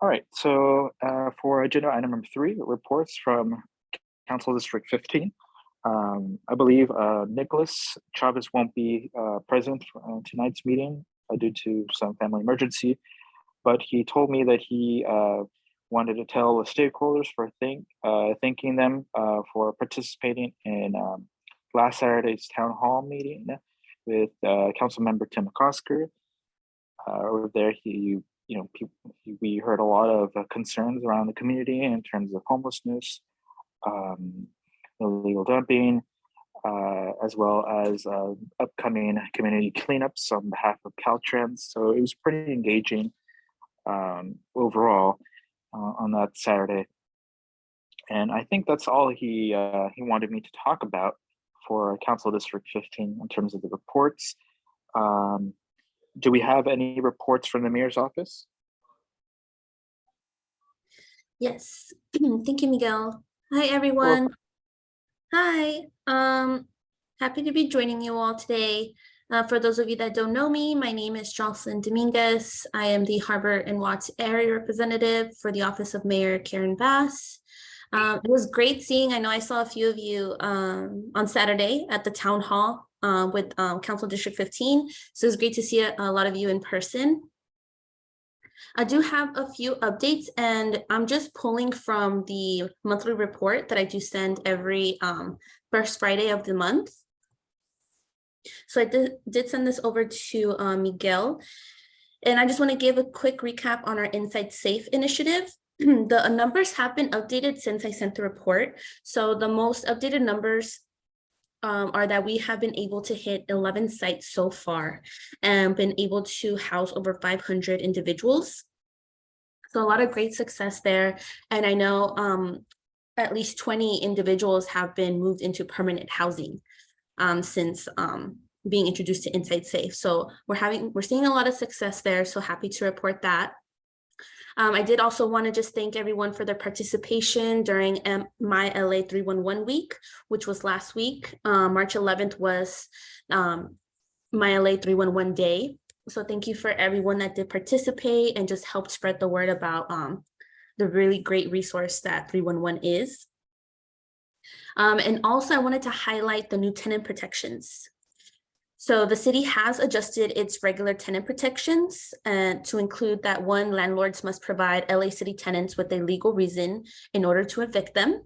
All right, so for agenda item number 3, reports from Council District 15. I believe Nicholas Chavez won't be present for tonight's meeting due to some family emergency, but he told me that he wanted to tell the stakeholders for thanking them for participating in last Saturday's town hall meeting with Council Member Tim McCosker. Over there, we heard a lot of concerns around the community in terms of homelessness, illegal dumping, as well as upcoming community cleanups on behalf of Caltrans. So it was pretty engaging overall on that Saturday. And I think that's all he wanted me to talk about for Council District 15 in terms of the reports. Do we have any reports from the mayor's office? Yes, thank you, Miguel. Hi, everyone. Hi, happy to be joining you all today. For those of you that don't know me, my name is Jocelyn Dominguez. I am the Harbor and Watts area representative for the office of Mayor Karen Bass. It was great seeing, I know I saw a few of you on Saturday at the town hall with Council District 15. So it was great to see a lot of you in person. I do have a few updates, and I'm just pulling from the monthly report that I do send every first Friday of the month. So I did send this over to Miguel, and I just want to give a quick recap on our Inside Safe initiative. The numbers have been updated since I sent the report. So the most updated numbers are that we have been able to hit 11 sites so far and been able to house over 500 individuals. So a lot of great success there. And I know at least 20 individuals have been moved into permanent housing since being introduced to Inside Safe. So we're seeing a lot of success there. So happy to report that. I did also want to just thank everyone for their participation during My LA 311 week, which was last week. March 11th was My LA 311 day. So thank you for everyone that did participate and just helped spread the word about the really great resource that 311 is. And also I wanted to highlight the new tenant protections. So the city has adjusted its regular tenant protections to include that 1, landlords must provide LA City tenants with a legal reason in order to evict them.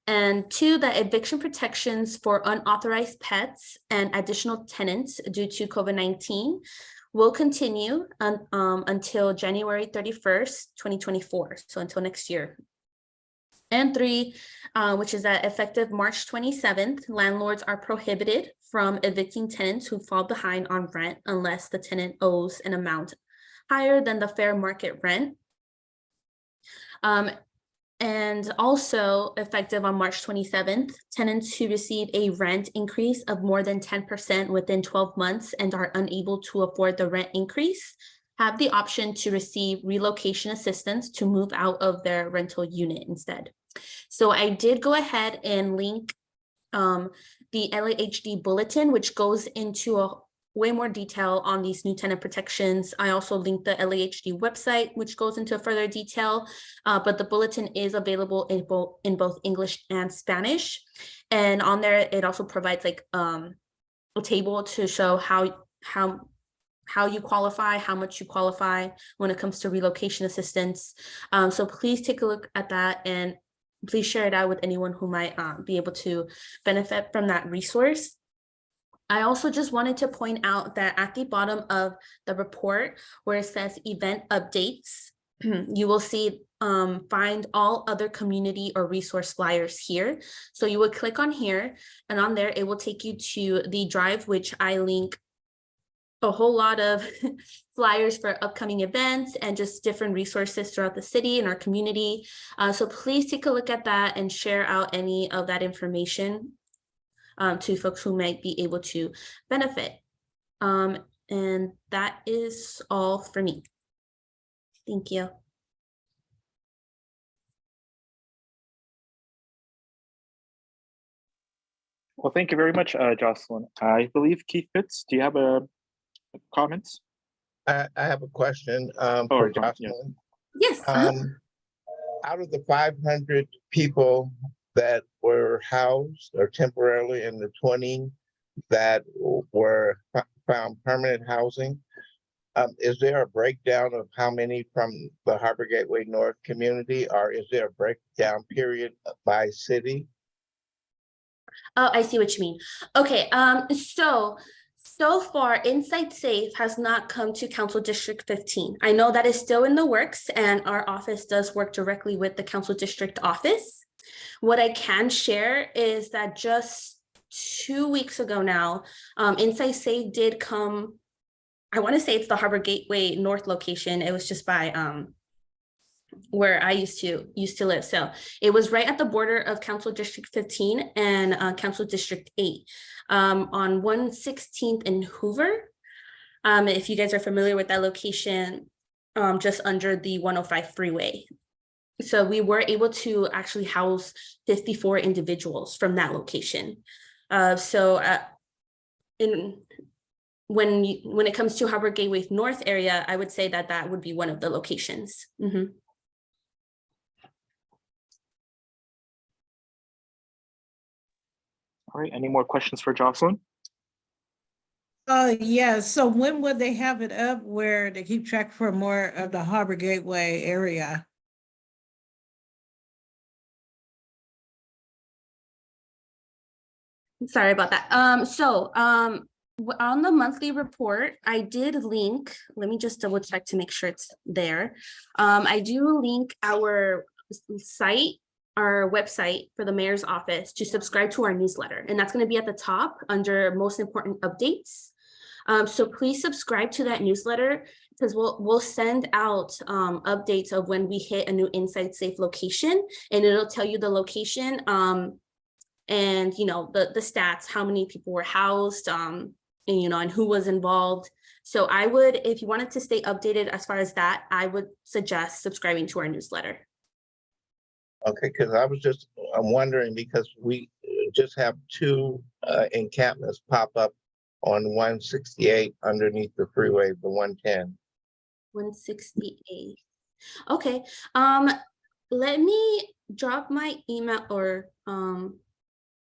And 2, that eviction protections for unauthorized pets and additional tenants due to COVID-19 will continue until January 31st, 2024, so until next year. And 3, which is that effective March 27th, landlords are prohibited from evicting tenants who fall behind on rent unless the tenant owes an amount higher than the fair market rent. And also effective on March 27th, tenants who receive a rent increase of more than 10% within 12 months and are unable to afford the rent increase have the option to receive relocation assistance to move out of their rental unit instead. So I did go ahead and link the LAHD bulletin, which goes into way more detail on these new tenant protections. I also linked the LAHD website, which goes into further detail, but the bulletin is available in both English and Spanish. And on there, it also provides like a table to show how you qualify, how much you qualify when it comes to relocation assistance. So please take a look at that and please share it out with anyone who might be able to benefit from that resource. I also just wanted to point out that at the bottom of the report where it says event updates, you will see find all other community or resource flyers here. So you would click on here, and on there it will take you to the drive, which I link a whole lot of flyers for upcoming events and just different resources throughout the city and our community. So please take a look at that and share out any of that information to folks who might be able to benefit. And that is all for me. Thank you. Well, thank you very much, Jocelyn. I believe Keith Fitz, do you have comments? I have a question Oh, for John, Jocelyn. Yes. Out of the 500 people that were housed or temporarily in the 20 that were found permanent housing, is there a breakdown of how many from the Harbor Gateway North community, or is there a breakdown period by city? Oh, I see what you mean. Okay, so far, Insight Safe has not come to Council District 15. I know that is still in the works, and our office does work directly with the Council District office. What I can share is that just 2 weeks ago now, Insight Safe did come. I want to say it's the Harbor Gateway North location. It was just by where I used to live. So it was right at the border of Council District 15 and Council District 8 on 116th and Hoover. If you guys are familiar with that location, just under the 105 freeway. So we were able to actually house 54 individuals from that location. When it comes to Harbor Gateway North area, I would say that that would be one of the locations. Mm-hmm. All right, any more questions for Jocelyn? Yeah, so when would they have it up where they keep track for more of the Harbor Gateway area? Sorry about that. On the monthly report, I did link, let me just double check to make sure it's there. I do link our site, our website for the mayor's office to subscribe to our newsletter. And that's going to be at the top under most important updates. So please subscribe to that newsletter because we'll send out updates of when we hit a new Insight Safe location, and it'll tell you the location and the stats, how many people were housed, and who was involved. So I would, if you wanted to stay updated as far as that, I would suggest subscribing to our newsletter. Okay, because I'm wondering because we just have two encampments pop up on 168 underneath the freeway, the 110. 168. Okay. Let me drop my email or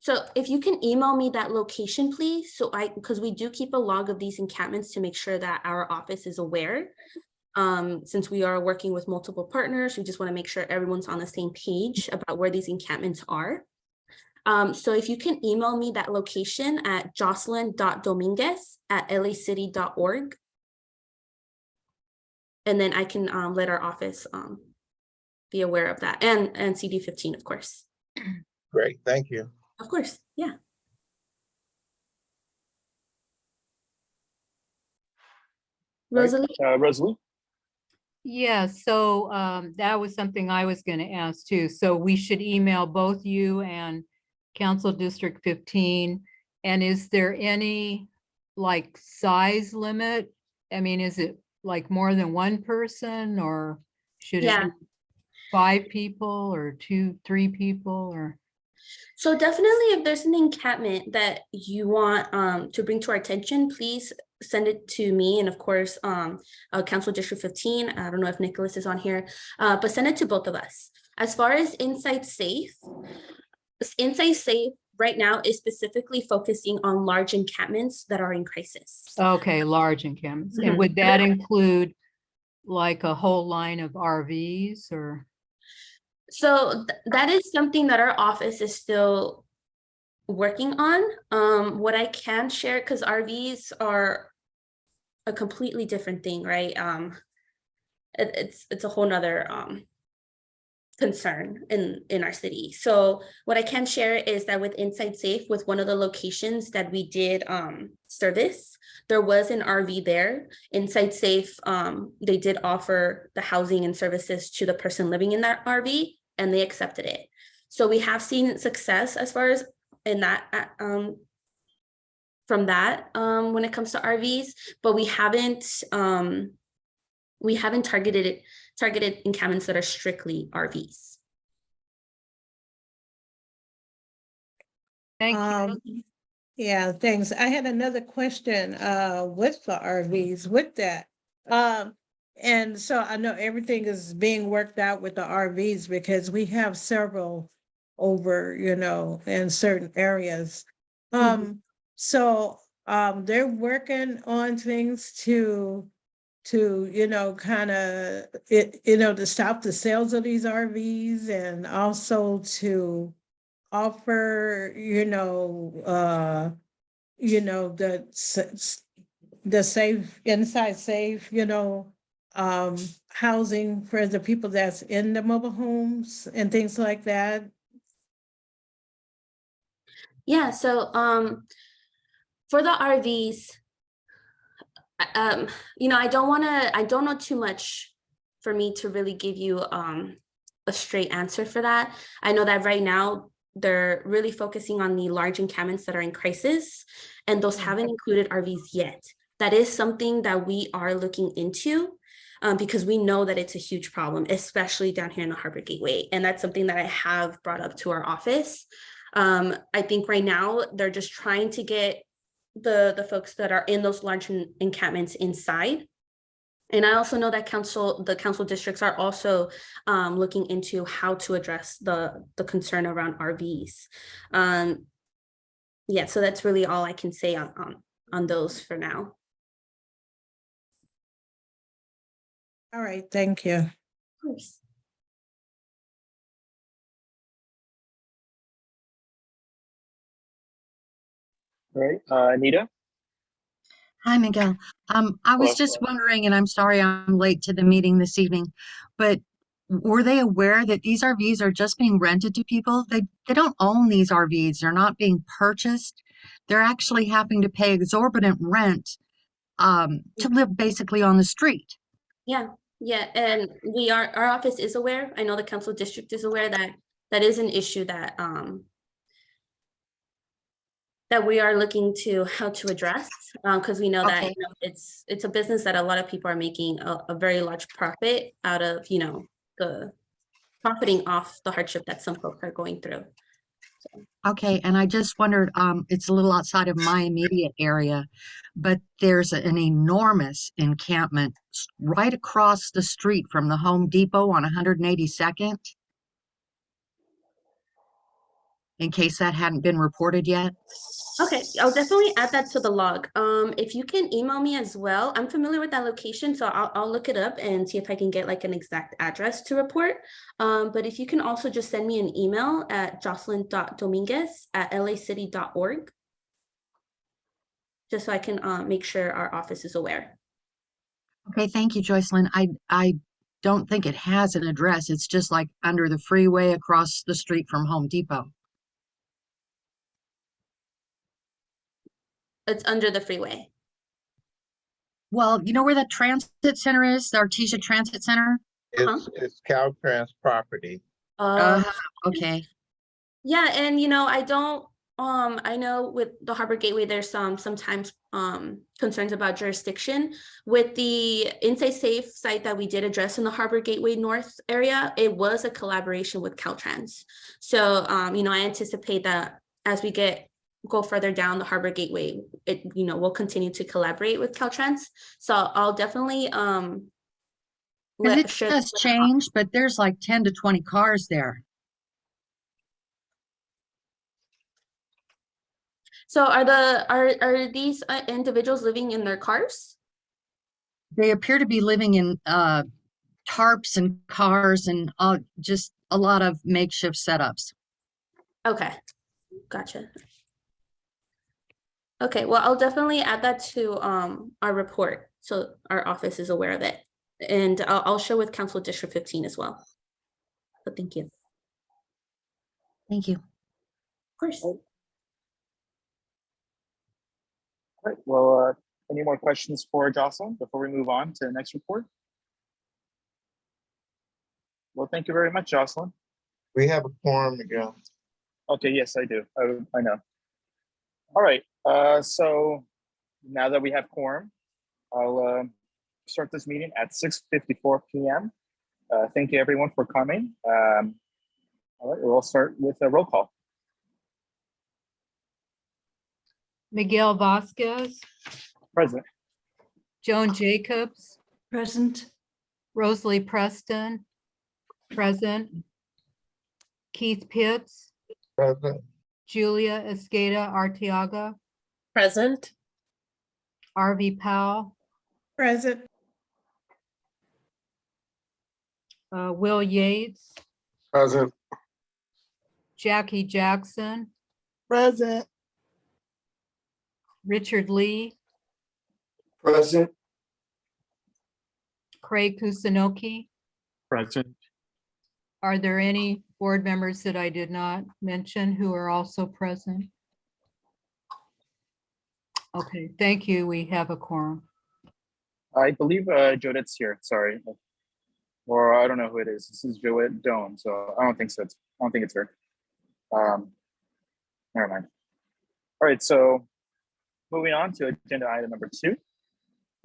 so if you can email me that location, please. So because we do keep a log of these encampments to make sure that our office is aware. Since we are working with multiple partners, we just want to make sure everyone's on the same page about where these encampments are. So if you can email me that location at jocelyn.dominguez@lacity.org. And then I can let our office be aware of that, and CD15, of course. Great, thank you. Of course, yeah. Rosalie? Rosalie? Yeah, so that was something I was going to ask too. So we should email both you and Council District 15. And is there any like size limit? I mean, is it like more than one person, or should it be 5 people or 2, 3 people, or? So definitely if there's an encampment that you want to bring to our attention, please send it to me. And of course, Council District 15, I don't know if Nicholas is on here, but send it to both of us. As far as Insight Safe right now is specifically focusing on large encampments that are in crisis. Okay, large encampments. And would that include like a whole line of RVs or? So that is something that our office is still working on. What I can share, because RVs are a completely different thing, right? It's a whole nother concern in our city. So what I can share is that with Insight Safe, with one of the locations that we did service, there was an RV there. Insight Safe, they did offer the housing and services to the person living in that RV, and they accepted it. So we have seen success as far as in that from that when it comes to RVs, but we haven't targeted encampments that are strictly RVs. Thank you. Yeah, thanks. I had another question with the RVs with that. And so I know everything is being worked out with the RVs because we have several over, in certain areas. So they're working on things to kind of to stop the sales of these RVs and also to offer, the safe, inside safe, housing for the people that's in the mobile homes and things like that. Yeah, so for the RVs, I don't know too much for me to really give you a straight answer for that. I know that right now they're really focusing on the large encampments that are in crisis, and those haven't included RVs yet. That is something that we are looking into because we know that it's a huge problem, especially down here in the Harbor Gateway. And that's something that I have brought up to our office. I think right now they're just trying to get the folks that are in those large encampments inside. And I also know that the council districts are also looking into how to address the concern around RVs. Yeah, so that's really all I can say on those for now. All right, thank you. Of course. All right, Anita? Hi, Miguel. I Hello. was just wondering, and I'm sorry I'm late to the meeting this evening, but were they aware that these RVs are just being rented to people? They don't own these RVs. They're not being purchased. They're actually having to pay exorbitant rent to live basically on the street. Yeah, and our office is aware. I know the council district is aware that that is an issue that that we are looking to how to address, because we know that Okay. it's a business that a lot of people are making a very large profit out of, the profiting off the hardship that some folks are going through. Okay, and I just wondered, it's a little outside of my immediate area, but there's an enormous encampment right across the street from the Home Depot on 182nd. In case that hadn't been reported yet. Okay, I'll definitely add that to the log. If you can email me as well, I'm familiar with that location, so I'll look it up and see if I can get like an exact address to report. But if you can also just send me an email at jocelyn.dominguez@lacity.org, just so I can make sure our office is aware. Okay, thank you, Joycelyn. I don't think it has an address. It's just like under the freeway across the street from Home Depot. It's under the freeway. Well, you know where that transit center is, the Artesia Transit Center? It's Caltrans property. Okay. Yeah, and I know with the Harbor Gateway, there's sometimes concerns about jurisdiction. With the Inside Safe site that we did address in the Harbor Gateway North area, it was a collaboration with Caltrans. So I anticipate that as we go further down the Harbor Gateway, we'll continue to collaborate with Caltrans. So I'll definitely It does change, but there's like 10 to 20 cars there. So are these individuals living in their cars? They appear to be living in tarps and cars and just a lot of makeshift setups. Okay, gotcha. Okay, well, I'll definitely add that to our report so our office is aware of it. And I'll share with Council District 15 as well. But thank you. Of Thank you. course. All right, well, any more questions for Jocelyn before we move on to the next report? Well, thank you very much, Jocelyn. We have a quorum, Miguel. Okay, yes, I do. I know. All right, so now that we have quorum, I'll start this meeting at 6:54 p.m. Thank you everyone for coming. All right, we'll start with a roll call. Miguel Vasquez, Present. Joan Jacobs, Present. Rosalie Preston, present. Keith Pitts, Present. Julia Escada Arteaga, Present. RV Powell, Present. Will Yates, Present. Jackie Jackson, Present. Richard Lee, Present. Craig Kusanokii. Present. Are there any board members that I did not mention who are also present? Okay, thank you. We have a quorum. I believe Jodette's here. Sorry, or I don't know who it is. This is Joette Doan, so I don't think so. I don't think it's her. Never mind. All right, so moving on to agenda item number 2,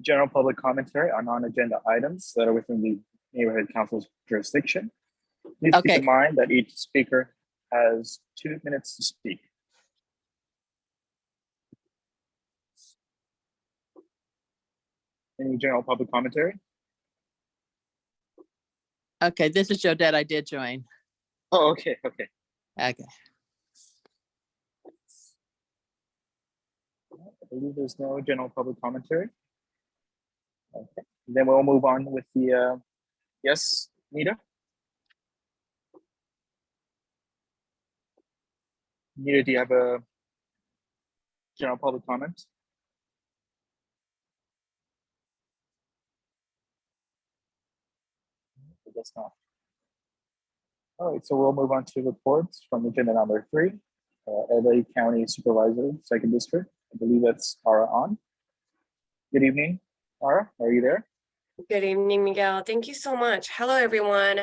general public commentary on non-agenda items that are within the neighborhood council's jurisdiction. Please keep Okay. in mind that each speaker has 2 minutes to speak. Any general public commentary? Okay, this is Jodette. I did join. Oh, okay, okay. Okay. I believe there's no general public commentary. Okay, then we'll move on with the, yes, Nita? Nita, do you have a general public comment? I guess not. All right, so we'll move on to reports from agenda number 3, LA County Supervisor, 2nd District. I believe that's Ara on. Good evening, Ara, are you there? Good evening, Miguel. Thank you so much. Hello, everyone.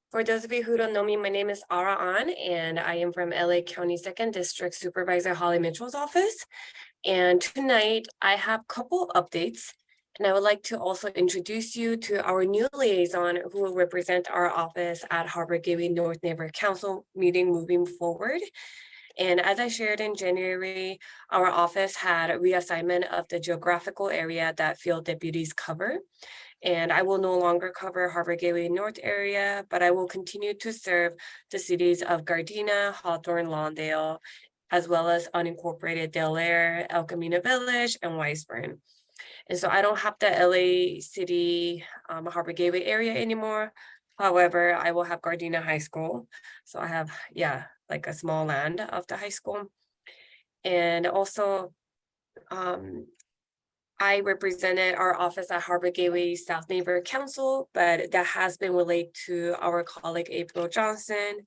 For those of you who don't know me, my name is Ara An, and I am from LA County 2nd District Supervisor Holly Mitchell's office. And tonight I have a couple updates, and I would like to also introduce you to our new liaison who will represent our office at Harbor Gateway North Neighborhood Council meeting moving forward. And as I shared in January, our office had a reassignment of the geographical area that field deputies cover. And I will no longer cover Harbor Gateway North area, but I will continue to serve the cities of Gardena, Hawthorne, Lawndale, as well as unincorporated Del Air, El Camino Village, and Weisburn. And so I don't have the LA City Harbor Gateway area anymore. However, I will have Gardena High School. So I have, like a small land of the high school. And also, I represented our office at Harbor Gateway South Neighborhood Council, but that has been relayed to our colleague April Johnson.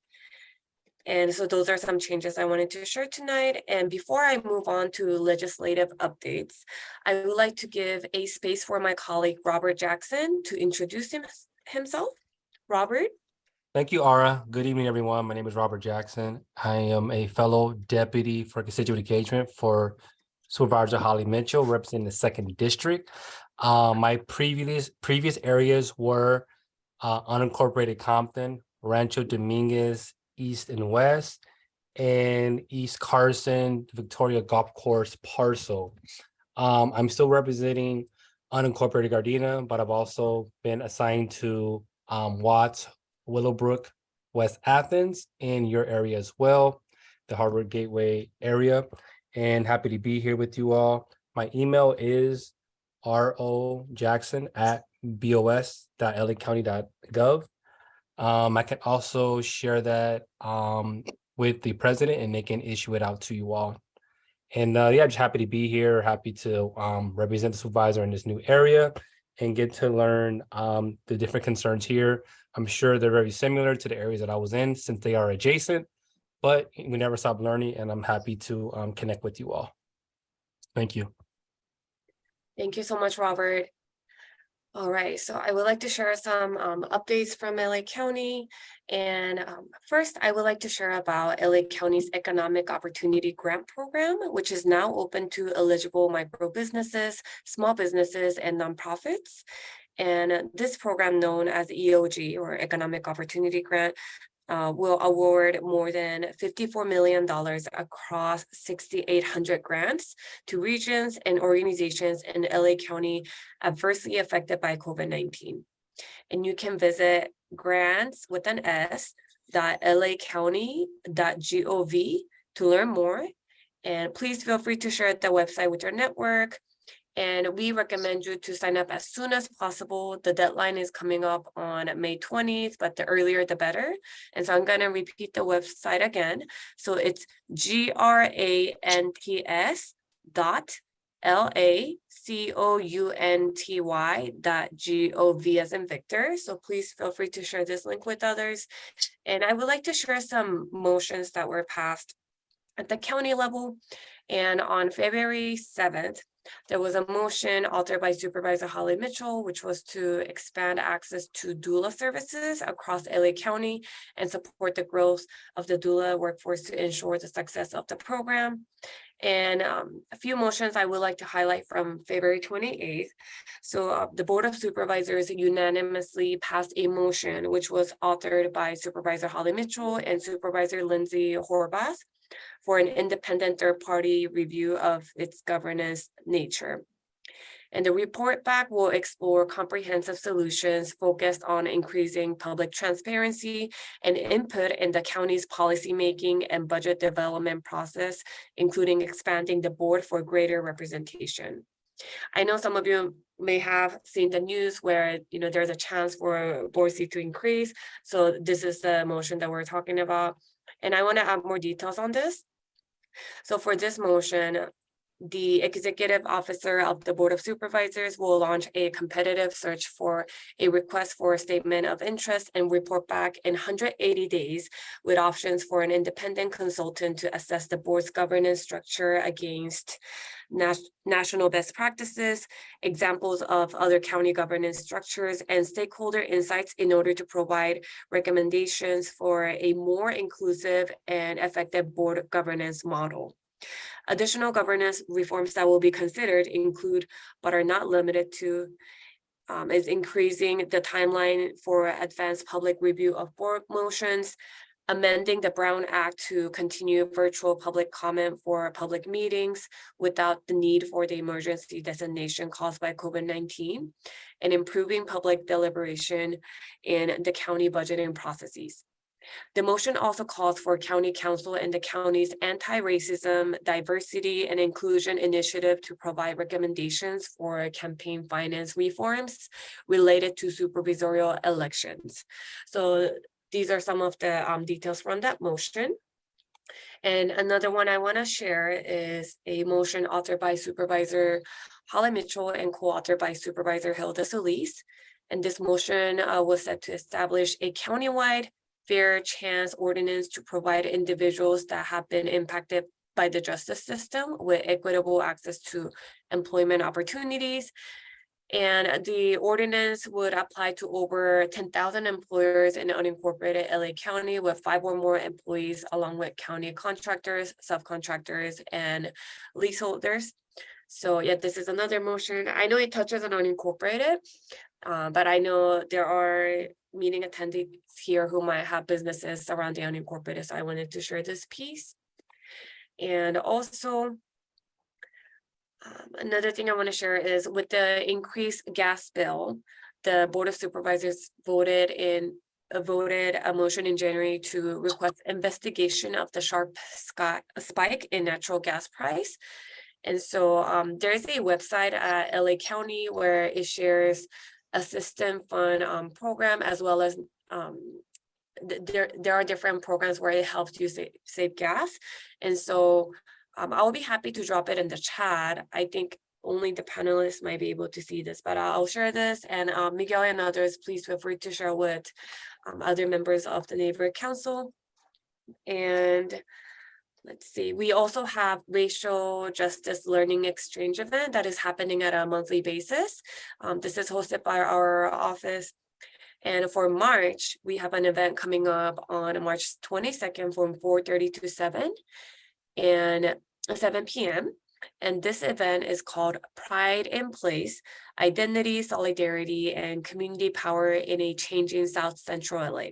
And so those are some changes I wanted to share tonight. And before I move on to legislative updates, I would like to give a space for my colleague Robert Jackson to introduce himself. Robert? Thank you, Ara. Good evening, everyone. My name is Robert Jackson. I am a fellow deputy for constituent engagement for Supervisor Holly Mitchell, representing the 2nd District. My previous areas were unincorporated Compton, Rancho Dominguez, East and West, and East Carson, Victoria Golf Course parcel. I'm still representing unincorporated Gardena, but I've also been assigned to Watts, Willowbrook, West Athens, in your area as well, the Harbor Gateway area, and happy to be here with you all. My email is rojackson@bos.lacounty.gov. I can also share that with the president, and they can issue it out to you all. And just happy to be here, happy to represent the supervisor in this new area and get to learn the different concerns here. I'm sure they're very similar to the areas that I was in since they are adjacent, but we never stop learning, and I'm happy to connect with you all. Thank you. Thank you so much, Robert. All right, so I would like to share some updates from LA County. And first, I would like to share about LA County's Economic Opportunity Grant Program, which is now open to eligible micro businesses, small businesses, and nonprofits. And this program, known as EOG, or Economic Opportunity Grant, will award more than $54 million across 6,800 grants to regions and organizations in LA County adversely affected by COVID-19. And you can visit grants with an S .lacounty.gov to learn more. And please feel free to share the website with your network. And we recommend you to sign up as soon as possible. The deadline is coming up on May 20th, but the earlier the better. And so I'm going to repeat the website again. So it's grants.lacounty.gov as in Victor. So please feel free to share this link with others. And I would like to share some motions that were passed at the county level. And on February 7th, there was a motion authored by Supervisor Holly Mitchell, which was to expand access to doula services across LA County and support the growth of the doula workforce to ensure the success of the program. And a few motions I would like to highlight from February 28th. So the Board of Supervisors unanimously passed a motion, which was authored by Supervisor Holly Mitchell and Supervisor Lindsay Horvath, for an independent third-party review of its governance nature. And the report back will explore comprehensive solutions focused on increasing public transparency and input in the county's policymaking and budget development process, including expanding the board for greater representation. I know some of you may have seen the news where there's a chance for board seat to increase. So this is the motion that we're talking about. And I want to add more details on this. So for this motion, the executive officer of the Board of Supervisors will launch a competitive search for a request for a statement of interest and report back in 180 days with options for an independent consultant to assess the board's governance structure against national best practices, examples of other county governance structures, and stakeholder insights in order to provide recommendations for a more inclusive and effective board governance model. Additional governance reforms that will be considered include, but are not limited to, is increasing the timeline for advanced public review of board motions, amending the Brown Act to continue virtual public comment for public meetings without the need for the emergency designation caused by COVID-19, and improving public deliberation in the county budgeting processes. The motion also calls for County Council and the county's anti-racism, diversity, and inclusion initiative to provide recommendations for campaign finance reforms related to supervisorial elections. So these are some of the details from that motion. And another one I want to share is a motion authored by Supervisor Holly Mitchell and co-authored by Supervisor Hilda Solis. And this motion was set to establish a countywide fair chance ordinance to provide individuals that have been impacted by the justice system with equitable access to employment opportunities. And the ordinance would apply to over 10,000 employers in unincorporated LA County with 5 or more employees, along with county contractors, subcontractors, and leaseholders. So yeah, this is another motion. I know it touches on unincorporated, but I know there are meeting attendees here who might have businesses surrounding unincorporated. So I wanted to share this piece. And also, another thing I want to share is with the increased gas bill, the Board of Supervisors voted a motion in January to request investigation of the sharp spike in natural gas price. And so there's a website at LA County where it shares a system fund program, as well as there are different programs where it helps you save gas. And so I'll be happy to drop it in the chat. I think only the panelists might be able to see this, but I'll share this. And Miguel and others, please feel free to share with other members of the neighborhood council. And let's see, we also have racial justice learning exchange event that is happening at a monthly basis. This is hosted by our office. And for March, we have an event coming up on March 22nd from 4:30 to 7 p.m. And this event is called Pride in Place, Identity, Solidarity, and Community Power in a Changing South Central LA.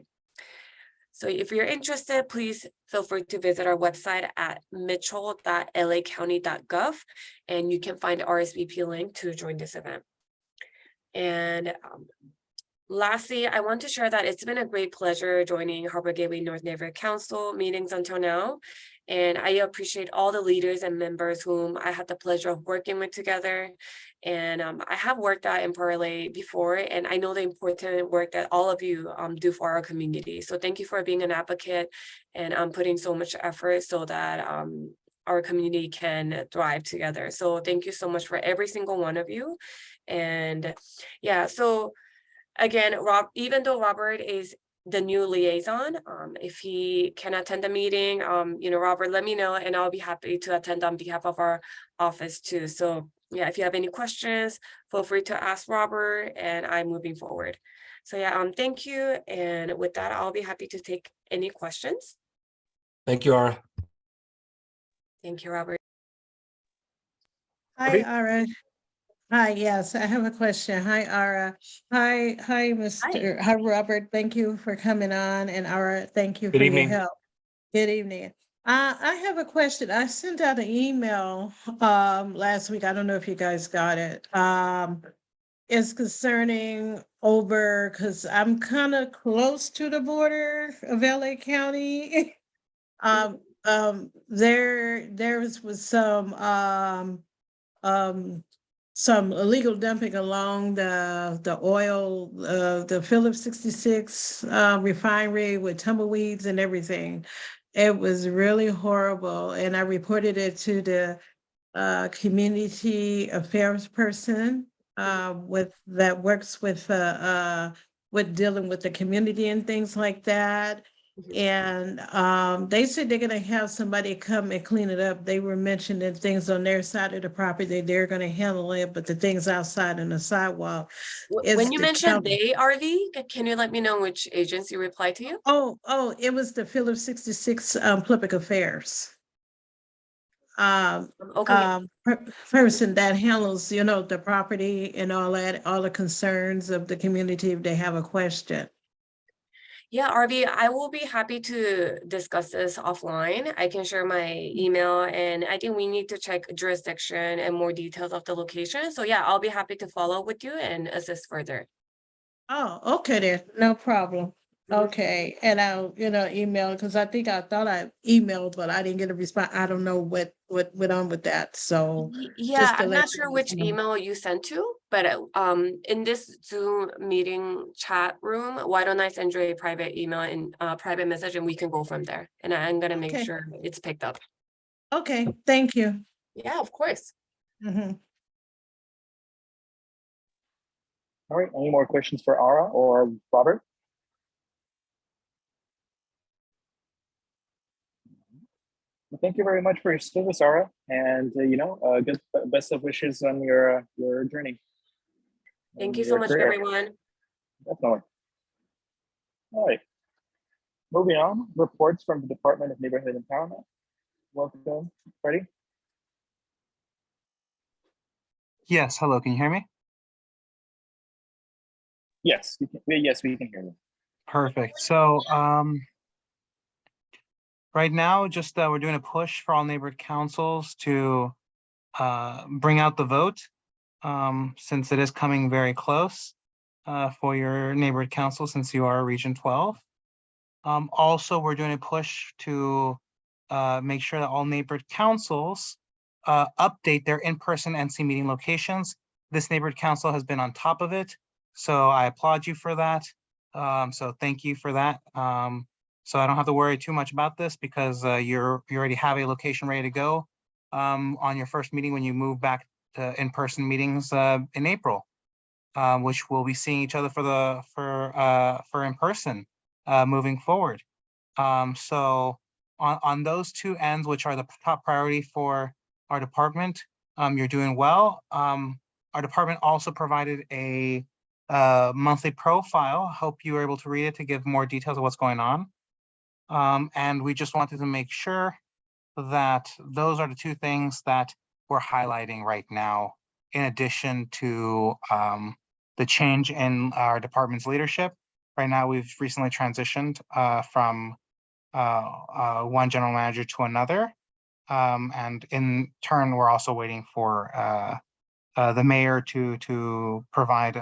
So if you're interested, please feel free to visit our website at mitchell.lacounty.gov, and you can find the RSVP link to join this event. And Lastly, I want to share that it's been a great pleasure joining Harbor Gateway North Neighborhood Council meetings until now. And I appreciate all the leaders and members whom I had the pleasure of working with together. And I have worked at Imperlay before, and I know the important work that all of you do for our community. So thank you for being an advocate and putting so much effort so that our community can thrive together. So thank you so much for every single one of you. And yeah, so again, even though Robert is the new liaison, if he can attend the meeting, Robert, let me know and I'll be happy to attend on behalf of our office too. So yeah, if you have any questions, feel free to ask Robert and I'm moving forward. So yeah, thank you. And with that, I'll be happy to take any questions. Thank you, Ara. Thank you, Robert. Hi, Ara. Hi, yes, I have a question. Hi, Ara. Hi, hi, Robert. Thank you for coming on, and Ara, thank you Good for your evening. help. Good evening. I have a question. I sent out an email last week. I don't know if you guys got it. It's concerning over, because I'm kind of close to the border of LA County. There was some illegal dumping along the oil, the Phillips 66 refinery with tumbleweeds and everything. It was really horrible, and I reported it to the community affairs person that works with dealing with the community and things like that. And they said they're gonna have somebody come and clean it up. They were mentioning things on their side of the property, they're gonna handle it, but the things outside on the sidewalk is When you the mentioned county. they, RV, can you let me know which agency replied to you? Oh, it was the Phillips 66 Public Affairs. Okay. Person that handles, the property and all that, all the concerns of the community if they have a question. Yeah, RV, I will be happy to discuss this offline. I can share my email and I think we need to check jurisdiction and more details of the location. So yeah, I'll be happy to follow up with you and assist further. Oh, okay then, no problem. Mhm. Okay, and I'll, email, because I think I thought I emailed, but I didn't get a response. I don't know what went on with that, so Yeah, just to I'm let not you sure guys which know. email you sent to, but in this Zoom meeting chat room, why don't I send you a private email and private message and we can go from there. And I'm gonna make Okay, sure it's picked up. okay, thank you. Yeah, of course. Mhm. All right, any more questions for Ara or Robert? Well, thank you very much for your service, Ara, and good best of wishes on your journey. Thank and you so your much, career. everyone. Definitely. All right. Moving on, reports from the Department of Neighborhood Empowerment. Welcome, Freddie. Yes, hello, can you hear me? Yes, we can hear you. Perfect. So right now, just we're doing a push for all neighborhood councils to bring out the vote since it is coming very close for your neighborhood council since you are Region 12. Also, we're doing a push to make sure that all neighborhood councils update their in-person NC meeting locations. This neighborhood council has been on top of it, so I applaud you for that. So thank you for that. So I don't have to worry too much about this because you already have a location ready to go on your first meeting when you move back to in-person meetings in April, which we'll be seeing each other for in-person moving forward. So on those two ends, which are the top priority for our department, you're doing well. Our department also provided a monthly profile. Hope you were able to read it to give more details of what's going on. And we just wanted to make sure that those are the two things that we're highlighting right now, in addition to the change in our department's leadership. Right now, we've recently transitioned from one general manager to another. And in turn, we're also waiting for the mayor to provide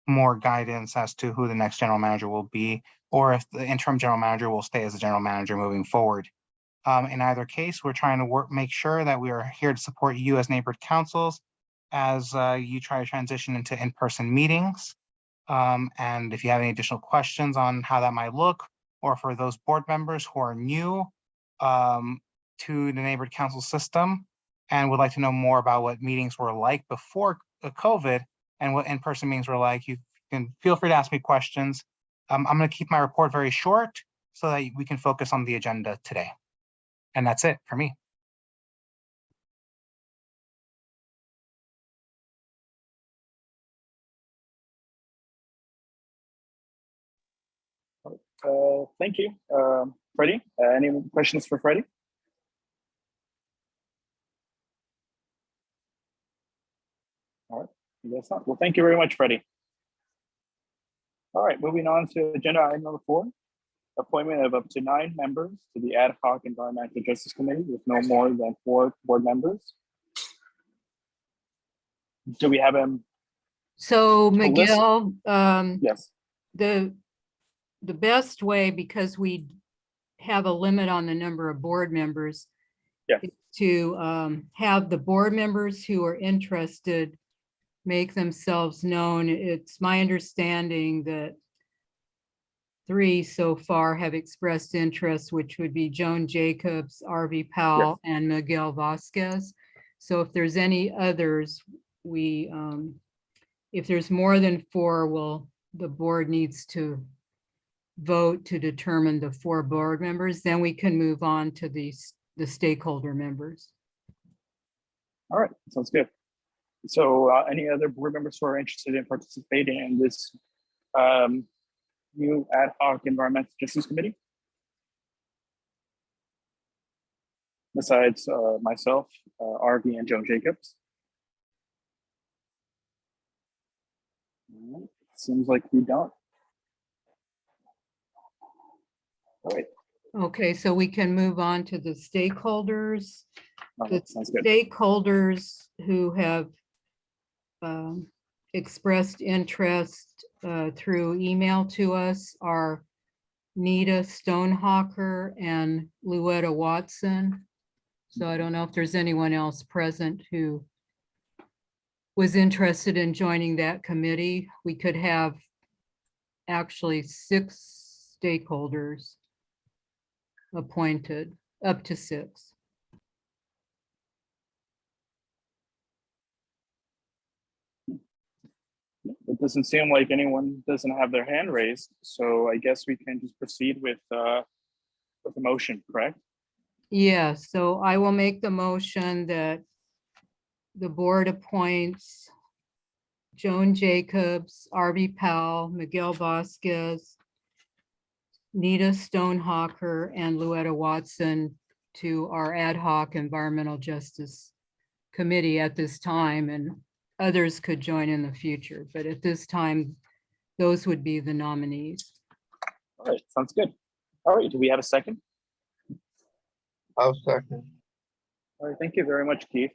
more guidance as to who the next general manager will be, or if the interim general manager will stay as the general manager moving forward. In either case, we're trying to make sure that we are here to support you as neighborhood councils as you try to transition into in-person meetings. And if you have any additional questions on how that might look, or for those board members who are new to the neighborhood council system and would like to know more about what meetings were like before COVID and what in-person meetings were like, you can feel free to ask me questions. I'm going to keep my report very short so that we can focus on the agenda today. And that's it for me. Thank you. Freddie, any questions for Freddie? All right, I guess not. Well, thank you very much, Freddie. All right, moving on to agenda item number 4, appointment of up to 9 members to the Ad Hoc Environmental Justice Committee with no more than 4 board members. Do we have him? So list? Miguel, Yes. the best way, because we have a limit on the number of board members, Yes. is to have the board members who are interested make themselves known. It's my understanding that 3 so far have expressed interest, which would be Joan Jacobs, RV Powell, and Miguel Vasquez. So if there's any others, we, if there's more than 4, well, the board needs to vote to determine the 4 board members, then we can move on to the stakeholder members. All right, sounds good. So any other board members who are interested in participating in this new Ad Hoc Environmental Justice Committee? Besides myself, RV, and Joan Jacobs? Seems like we don't. All right. Okay, so we can move on to the stakeholders. All The right, sounds good. stakeholders who have expressed interest through email to us are Nita Stonehawker and Louetta Watson. So I don't know if there's anyone else present who was interested in joining that committee. We could have actually 6 stakeholders appointed, up to 6. It doesn't seem like anyone doesn't have their hand raised, so I guess we can just proceed with the motion, correct? Yeah, so I will make the motion that the board appoints Joan Jacobs, RV Powell, Miguel Vasquez, Nita Stonehawker, and Louetta Watson to our Ad Hoc Environmental Justice Committee at this time, and others could join in the future, but at this time, those would be the nominees. All right, sounds good. All right, do we have a second? I'll second. All right, thank you very much, Keith.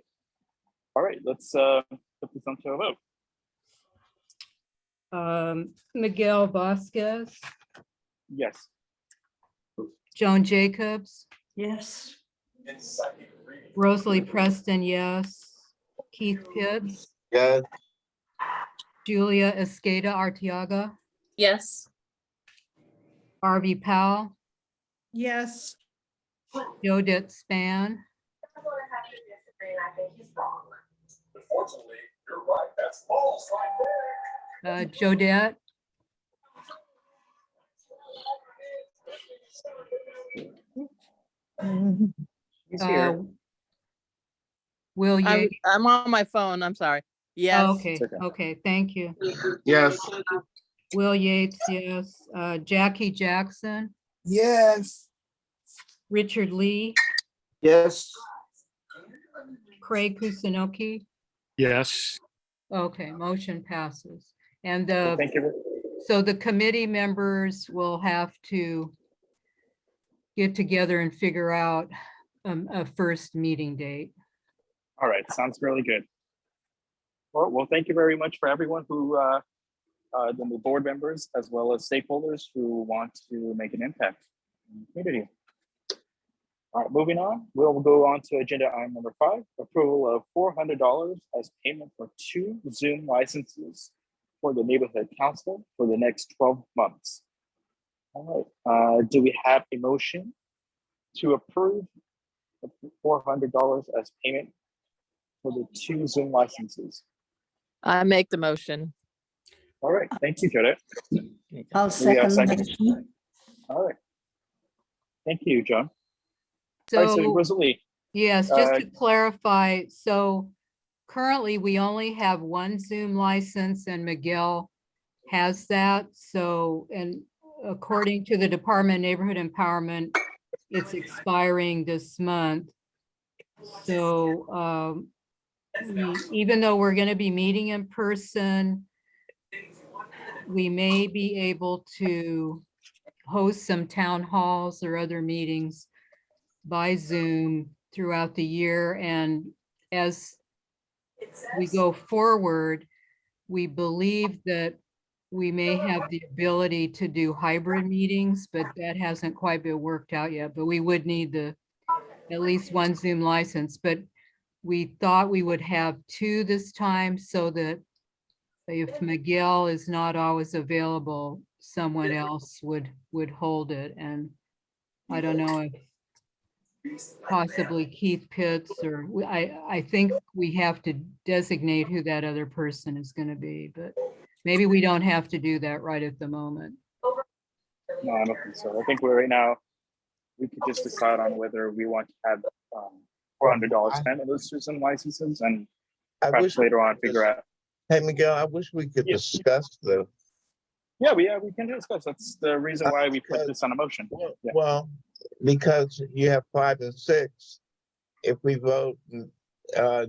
All right, let's put this on to a vote. Miguel Vasquez, Yes. Joan Jacobs, Yes. Rosalie Preston, yes. Keith Pitts, Yes. Julia Escada Arteaga, Yes. RV Powell, Yes. Jodette Span, Jodette, He's here. Will Yates. I'm on my phone. I'm sorry. Yes. Okay, It's okay. okay, thank you. Yes. Will Yates, yes. Jackie Jackson, Yes. Richard Lee, Yes. Craig Kusunoki. Yes. Okay, motion passes. And Thank you. so the committee members will have to get together and figure out a first meeting date. All right, sounds really good. Well, thank you very much for everyone who the new board members, as well as stakeholders who want to make an impact in the community. All right, moving on, we'll go on to agenda item number 5, approval of $400 as payment for 2 Zoom licenses for the neighborhood council for the next 12 months. All right, do we have a motion to approve the $400 as payment for the 2 Zoom licenses? I make the motion. All right, thank you, Judith. I'll Do we have second the seconds? motion. All right. Thank you, John. All right, so So, Rosalie, yes, uh, just to clarify, so currently we only have 1 Zoom license and Miguel has that. So, and according to the Department of Neighborhood Empowerment, it's expiring this month. So, even though we're going to be meeting in person, we may be able to host some town halls or other meetings by Zoom throughout the year. And as we go forward, we believe that we may have the ability to do hybrid meetings, but that hasn't quite been worked out yet. But we would need at least 1 Zoom license. But we thought we would have 2 this time so that if Miguel is not always available, someone else would hold it. And I don't know if possibly Keith Pitts or I think we have to designate who that other person is going to be, but maybe we don't have to do that right at the moment. no, I don't think so. I think we're right now, we could just decide on whether we want to have $400 spent on those 2 Zoom licenses and I perhaps wish, later on figure out. hey, Miguel, I wish we could Yeah. discuss the, Yeah, we can discuss. That's the reason why we put this on a motion. Yeah. well, because you have 5 and 6. If we vote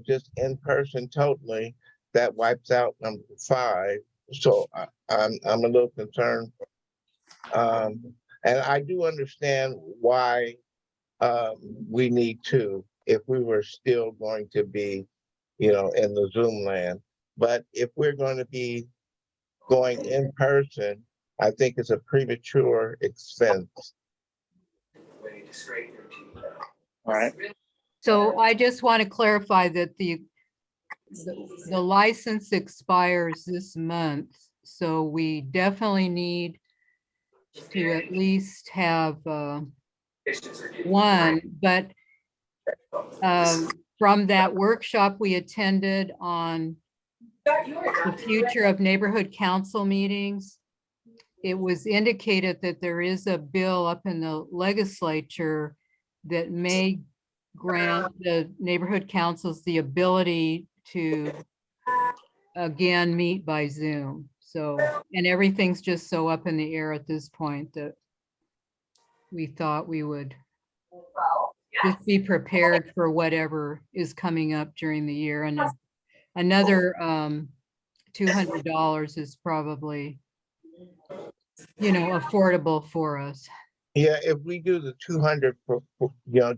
just in person totally, that wipes out number 5. So I'm a little concerned. And I do understand why we need 2 if we were still going to be, in the Zoom land. But if we're going to be going in person, I think it's a premature expense. All right. So I just want to clarify that the license expires this month. So we definitely need to at least have 1, but from that workshop we attended on the future of neighborhood council meetings, it was indicated that there is a bill up in the legislature that may grant the neighborhood councils the ability to again meet by Zoom. So, and everything's just so up in the air at this point that we thought we would just be prepared for whatever is coming up during the year. And another $200 is probably, affordable for us. Yeah, if we do the 200 for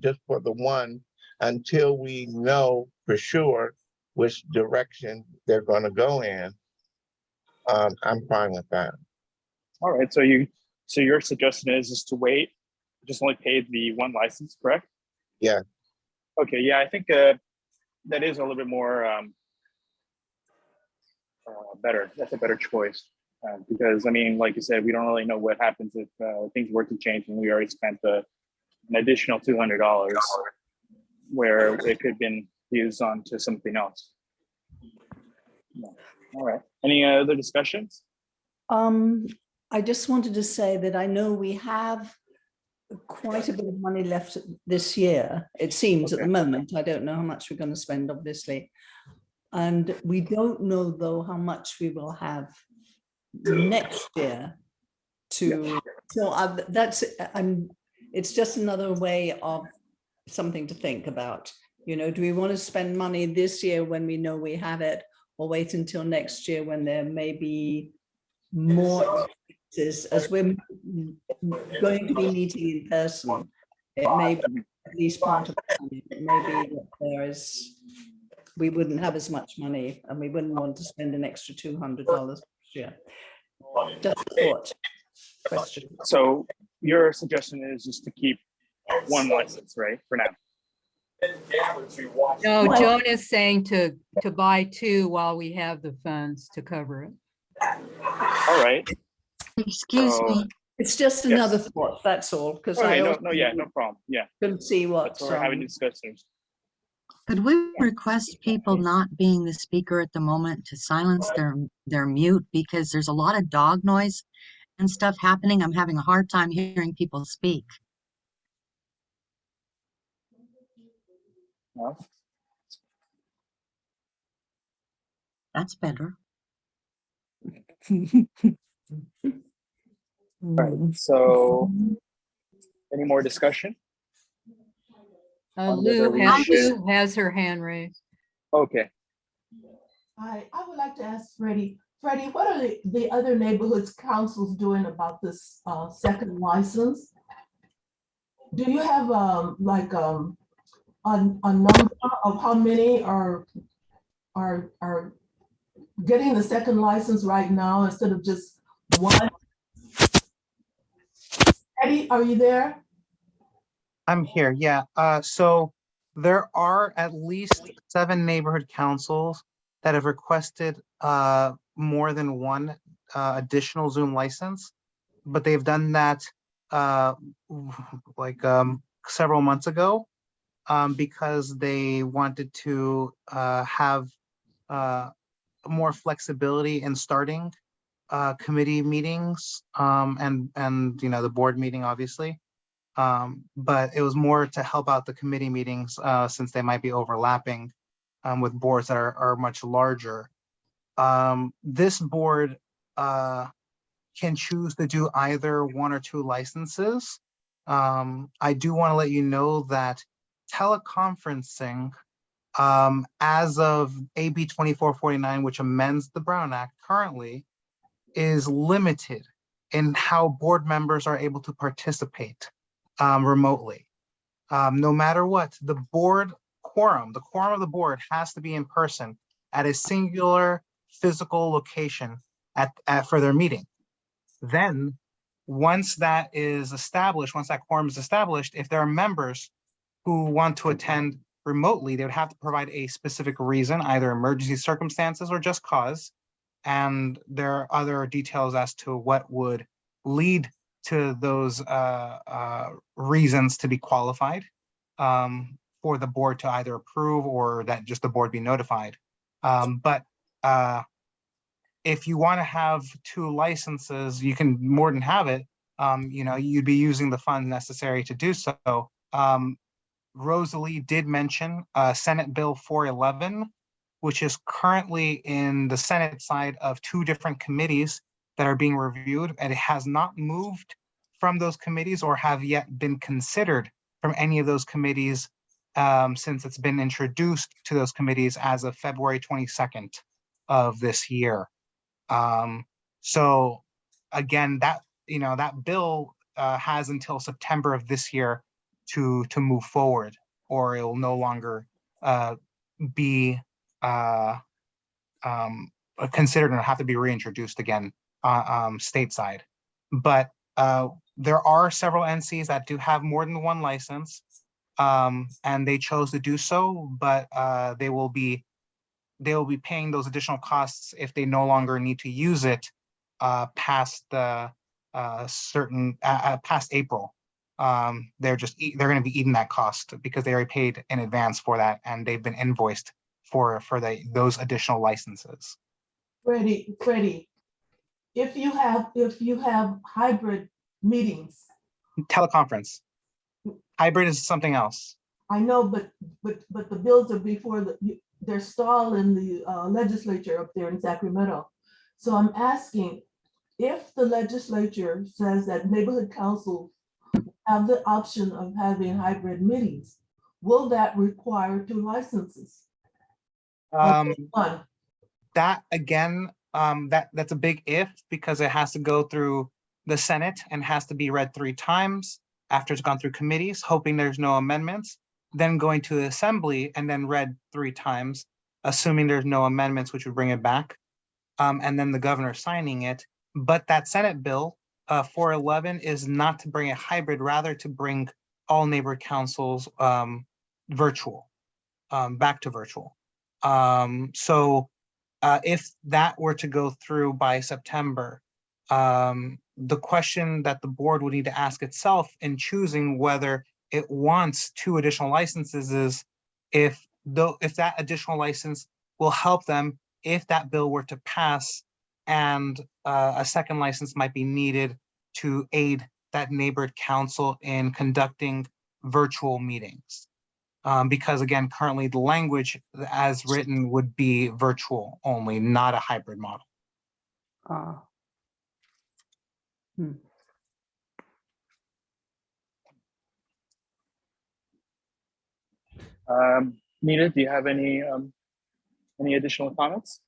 just for the 1, until we know for sure which direction they're going to go in, I'm fine with that. All right. So your suggestion is to wait, just only pay the 1 license, correct? Yeah. Okay. Yeah, I think that is a little bit more better. That's a better choice because I mean, like you said, we don't really know what happens if things were to change and we already spent an additional $200 where it could have been used on to something else. Yeah. All right. Any other discussions? I just wanted to say that I know we have quite a bit of money left this year, it seems at the moment. I don't know how much we're going to spend, obviously. And we don't know, though, how much we will have next year to, so it's just another way of something to think about. Do we want to spend money this year when we know we have it, or wait until next year when there may be more expenses, as we're going to be meeting in person? It may be at least part of the money. It may be that we wouldn't have as much money and we wouldn't want to spend an extra $200. year. Just a thought. Question. So your suggestion is just to keep one license, right, for now? No, Well- Joan is saying to buy two while we have the funds to cover it. All right. Excuse So- me. It's just Yes. another thought, that's all, because I Okay, no, also no, yeah, no problem. Yeah, couldn't see what, that's what we're having discussions. Could we request people not being the speaker at the moment to silence their mute, because there's a lot of dog noise and stuff happening. I'm having a hard time hearing people speak. No? That's better. All right, so any more discussion? On whether Lou we has, should- Lou has her hand raised. Okay, I would like to ask Freddie. Freddie, what are the other neighborhoods councils doing about this second license? Do you have like a number of how many are getting the second license right now instead of just one? Eddie, are you there? I'm here, yeah. So there are at least 7 neighborhood councils that have requested more than one additional Zoom license, but they've done that several months ago because they wanted to have more flexibility in starting committee meetings and the board meeting, obviously. But it was more to help out the committee meetings since they might be overlapping with boards that are much larger. This board can choose to do either 1 or 2 licenses. I do want to let you know that teleconferencing, as of AB 2449, which amends the Brown Act currently, is limited in how board members are able to participate remotely. No matter what, the quorum of the board has to be in person at a singular physical location for their meeting. Then, once that is established, once that quorum is established, if there are members who want to attend remotely, they would have to provide a specific reason, either emergency circumstances or just cause. And there are other details as to what would lead to those reasons to be qualified for the board to either approve or that just the board be notified. But if you want to have 2 licenses, you can more than have it. You'd be using the funds necessary to do so. Rosalie did mention Senate Bill 411, which is currently in the Senate side of 2 different committees that are being reviewed, and it has not moved from those committees or have yet been considered from any of those committees since it's been introduced to those committees as of February 22nd of this year. So again, that bill has until September of this year to move forward, or it will no longer be considered and have to be reintroduced again stateside. But there are several NCs that do have more than 1 license, and they chose to do so, but they will be paying those additional costs if they no longer need to use it past the past April. They're going to be eating that cost because they already paid in advance for that, and they've been invoiced for those additional licenses. Freddie, if you have hybrid meetings, Teleconference. Hybrid is something else. I know, but the bills are they're stalled in the legislature up there in Sacramento. So I'm asking, if the legislature says that neighborhood councils have the option of having hybrid meetings, will that require 2 licenses? One. That again, that's a big if, because it has to go through the Senate and has to be read 3 times after it's gone through committees, hoping there's no amendments, then going to the assembly and then read 3 times, assuming there's no amendments, which would bring it back. and then the governor signing it. But that Senate bill, 411, is not to bring a hybrid, rather to bring all neighborhood councils virtual, back to virtual. So if that were to go through by September, the question that the board would need to ask itself in choosing whether it wants 2 additional licenses is if that additional license will help them if that bill were to pass, and a second license might be needed to aid that neighborhood council in conducting virtual meetings. Because again, currently the language as written would be virtual only, not a hybrid model. Ah. Hmm. Nita, do you have any additional comments?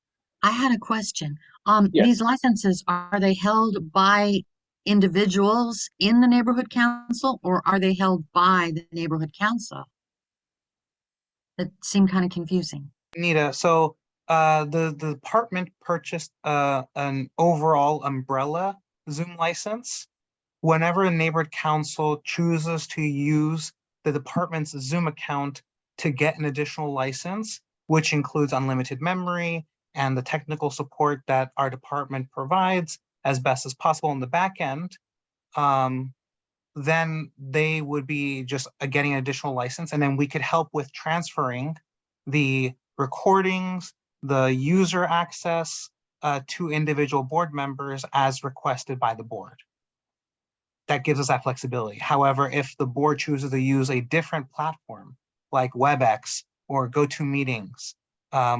I had a question. Yes. These licenses, are they held by individuals in the neighborhood council, or are they held by the neighborhood council? That seemed kind of confusing. Nita, so the department purchased an overall umbrella Zoom license. Whenever a neighborhood council chooses to use the department's Zoom account to get an additional license, which includes unlimited memory and the technical support that our department provides as best as possible in the back end, then they would be just getting an additional license, and then we could help with transferring the recordings, the user access to individual board members as requested by the board. That gives us that flexibility. However, if the board chooses to use a different platform like WebEx or GoToMeetings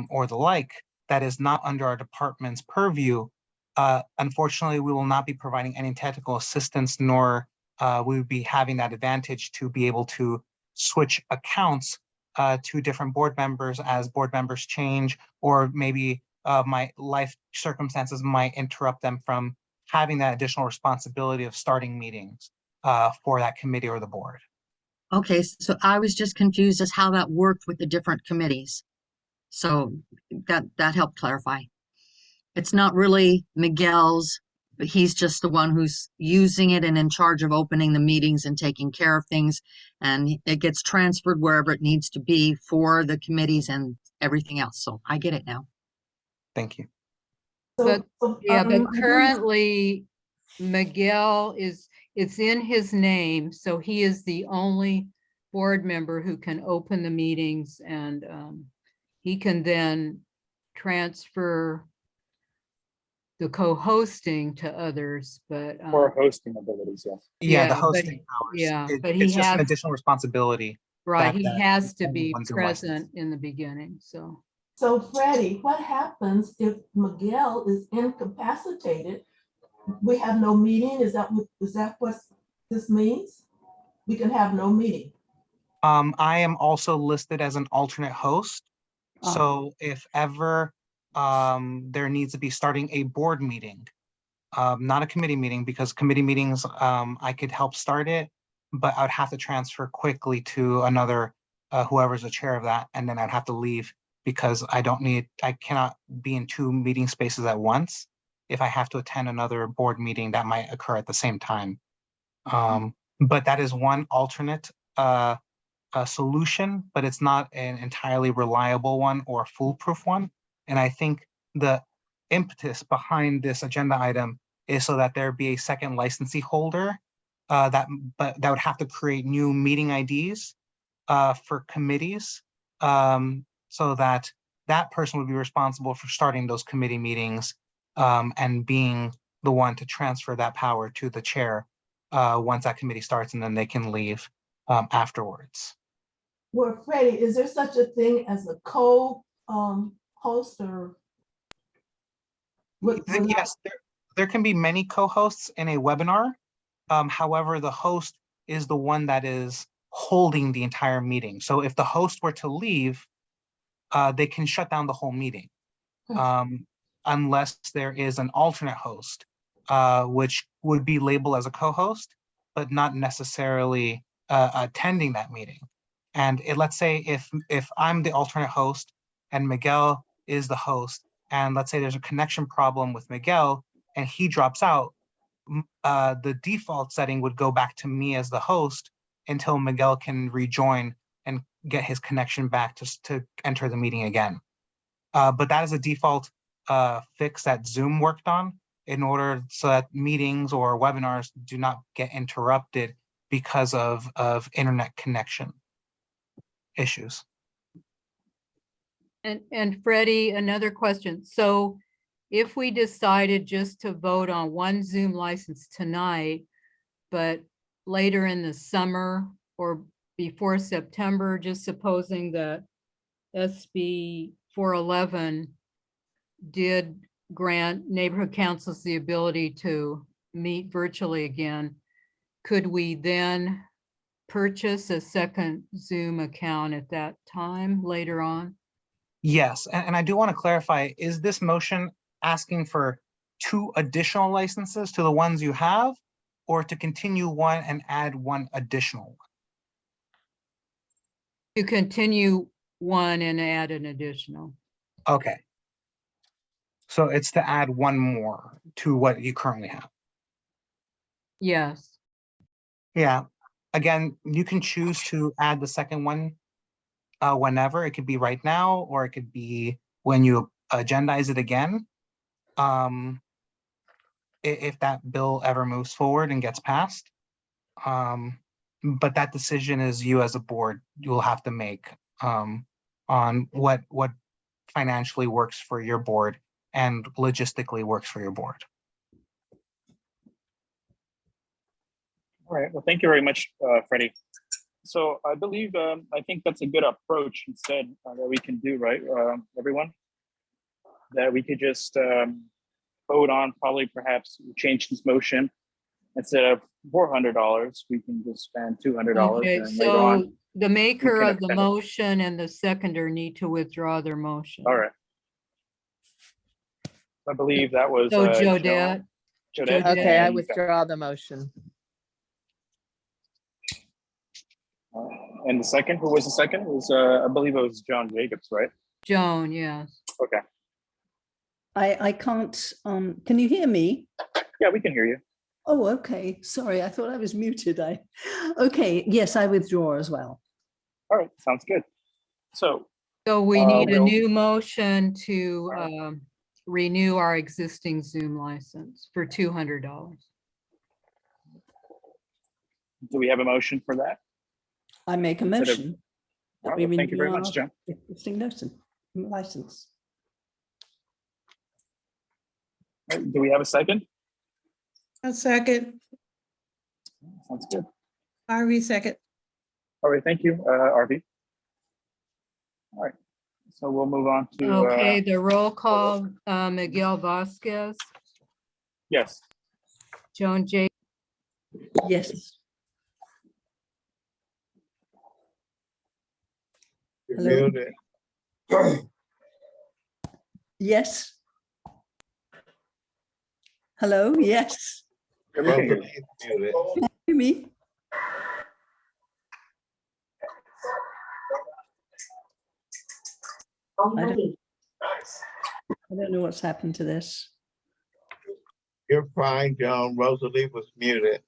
or the like, that is not under our department's purview, unfortunately, we will not be providing any technical assistance, nor we would be having that advantage to be able to switch accounts to different board members as board members change, or maybe my life circumstances might interrupt them from having that additional responsibility of starting meetings for that committee or the board. Okay, so I was just confused as how that worked with the different committees. So that helped clarify. It's not really Miguel's, but he's just the one who's using it and in charge of opening the meetings and taking care of things. And it gets transferred wherever it needs to be for the committees and everything else. So I get it now. Thank you. But yeah, but I do- currently Miguel it's in his name, so he is the only board member who can open the meetings, and he can then transfer the co-hosting to others, but Or hosting abilities, yes. Yeah, the but hosting powers. yeah, It- but he it's just an has, additional responsibility. right, he that has to be anyone's in license. present in the beginning, so. So Freddie, what happens if Miguel is incapacitated? We have no meeting? Is that what this means? We can have no meeting. I am also listed as an alternate host. So if ever there needs to be starting a board meeting, not a committee meeting, because committee meetings, I could help start it, but I would have to transfer quickly to another, whoever's the chair of that, and then I'd have to leave because I cannot be in 2 meeting spaces at once. If I have to attend another board meeting, that might occur at the same time. But that is one alternate solution, but it's not an entirely reliable one or foolproof one. And I think the impetus behind this agenda item is so that there be a second licensee holder that would have to create new meeting IDs for committees, so that that person would be responsible for starting those committee meetings and being the one to transfer that power to the chair once that committee starts, and then they can leave afterwards. Well, Freddie, is there such a thing as a co-host or? Yes, there can be many co-hosts in a webinar. However, the host is the one that is holding the entire meeting. So if the host were to leave, they can shut down the whole meeting. Unless there is an alternate host, which would be labeled as a co-host, but not necessarily attending that meeting. And let's say if I'm the alternate host and Miguel is the host, and let's say there's a connection problem with Miguel and he drops out, the default setting would go back to me as the host until Miguel can rejoin and get his connection back to enter the meeting again. But that is a default fix that Zoom worked on in order so that meetings or webinars do not get interrupted because of internet connection issues. And Freddie, another question. So if we decided just to vote on one Zoom license tonight, but later in the summer or before September, just supposing that SB 411 did grant neighborhood councils the ability to meet virtually again, could we then purchase a second Zoom account at that time later on? Yes, and I do want to clarify, is this motion asking for 2 additional licenses to the ones you have, or to continue one and add 1 additional one? To continue one and add an additional. Okay. So it's to add 1 more to what you currently have. Yes. Yeah, again, you can choose to add the second one whenever. It could be right now, or it could be when you agendize it again. If that bill ever moves forward and gets passed. But that decision is you as a board, you'll have to make on what financially works for your board and logistically works for your board. All right, well, thank you very much, Freddie. So I believe, I think that's a good approach instead that we can do, right, everyone? That we could just vote on, probably perhaps change this motion. Instead of $400, we can just spend $200. Okay, and later on, so the maker can of the append- motion and the seconder need to withdraw their motion. All right. I believe that was. So Jodette. Jodette. Okay, I and, withdraw the motion. And the second, who was the second? It was, I believe it was John Jacobs, right? Joan, yes. Okay. I can't, can you hear me? Yeah, we can hear you. Oh, okay. Sorry, I thought I was muted. Okay, yes, I withdraw as well. All right, sounds good. So, So we need a we'll- new motion to renew our existing Zoom license for $200. do we have a motion for that? I make a Instead of- motion. All that right, we thank you very renew much, our John. existing license. Do we have a second? A second, Sounds good. Harvey second. All right, thank you, RV. All right, so we'll move on to. Okay, the roll call, Miguel Vasquez, Yes, Joan J. Yes. You're Hello? muted. Yes. Hello, yes. we can hear you. Rosalie's muted. Hear me? I don't know what's happened to this. You're fine, Joan. Rosalie was muted.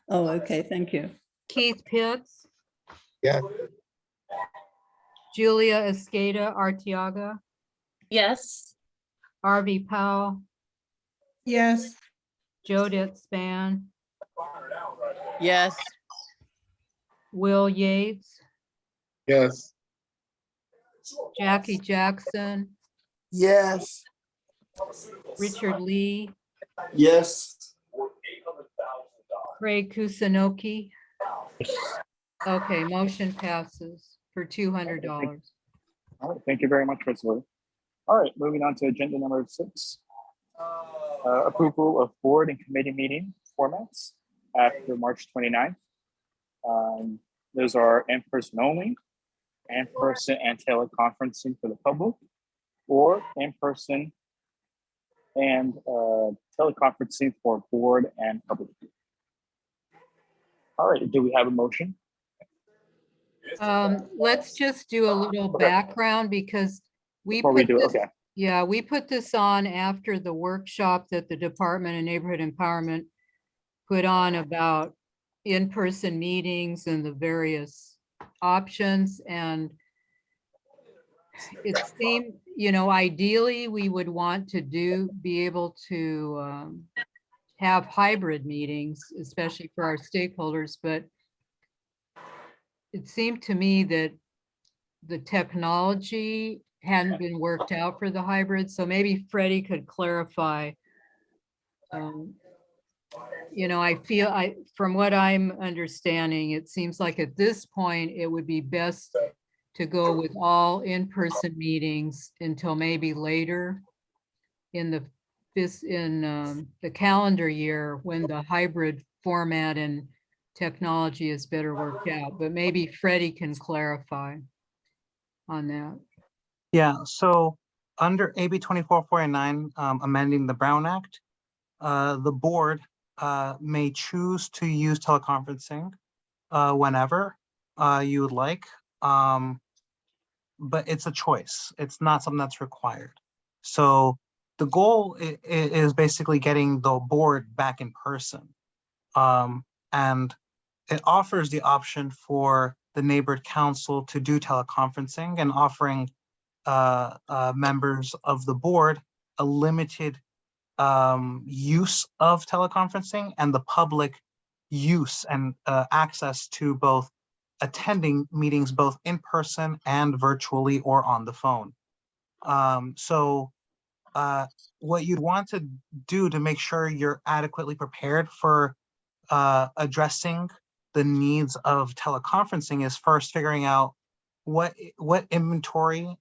Oh, okay, thank you. Keith Pitts, Yes, Julia Escada Arteaga, Yes. Harvey Powell, Yes, Jodette Span, Yes. Will Yates, yes, Jackie Jackson, Yes. Richard Lee, Yes. Craig Kusanokii. Okay, motion passes for $200. All right, thank you very much, Rosalie. All right, moving on to agenda number 6. Approval of board and committee meeting formats after March 29th. Those are in-person only, in-person and teleconferencing for the public, or in-person and teleconferencing for board and public. All right, do we have a motion? Let's just do a little Okay. background because we Before we put do it, this, okay. Yeah, we put this on after the workshop that the Department of Neighborhood Empowerment put on about in-person meetings and the various options. And it seemed, ideally, we would want to be able to have hybrid meetings, especially for our stakeholders, but it seemed to me that the technology hadn't been worked out for the hybrid, so maybe Freddie could clarify. From what I'm understanding, it seems like at this point, it would be best to go with all in-person meetings until maybe later in the calendar year when the hybrid format and technology is better worked out, but maybe Freddie can clarify on that. Yeah, so under AB 2449, amending the Brown Act, the board may choose to use teleconferencing whenever you would like, but it's a choice. It's not something that's required. So the goal is basically getting the board back in person. And it offers the option for the neighborhood council to do teleconferencing and offering members of the board a limited use of teleconferencing and the public use and access to both attending meetings both in person and virtually or on the phone. What you'd want to do to make sure you're adequately prepared for addressing the needs of teleconferencing is first figuring out what inventory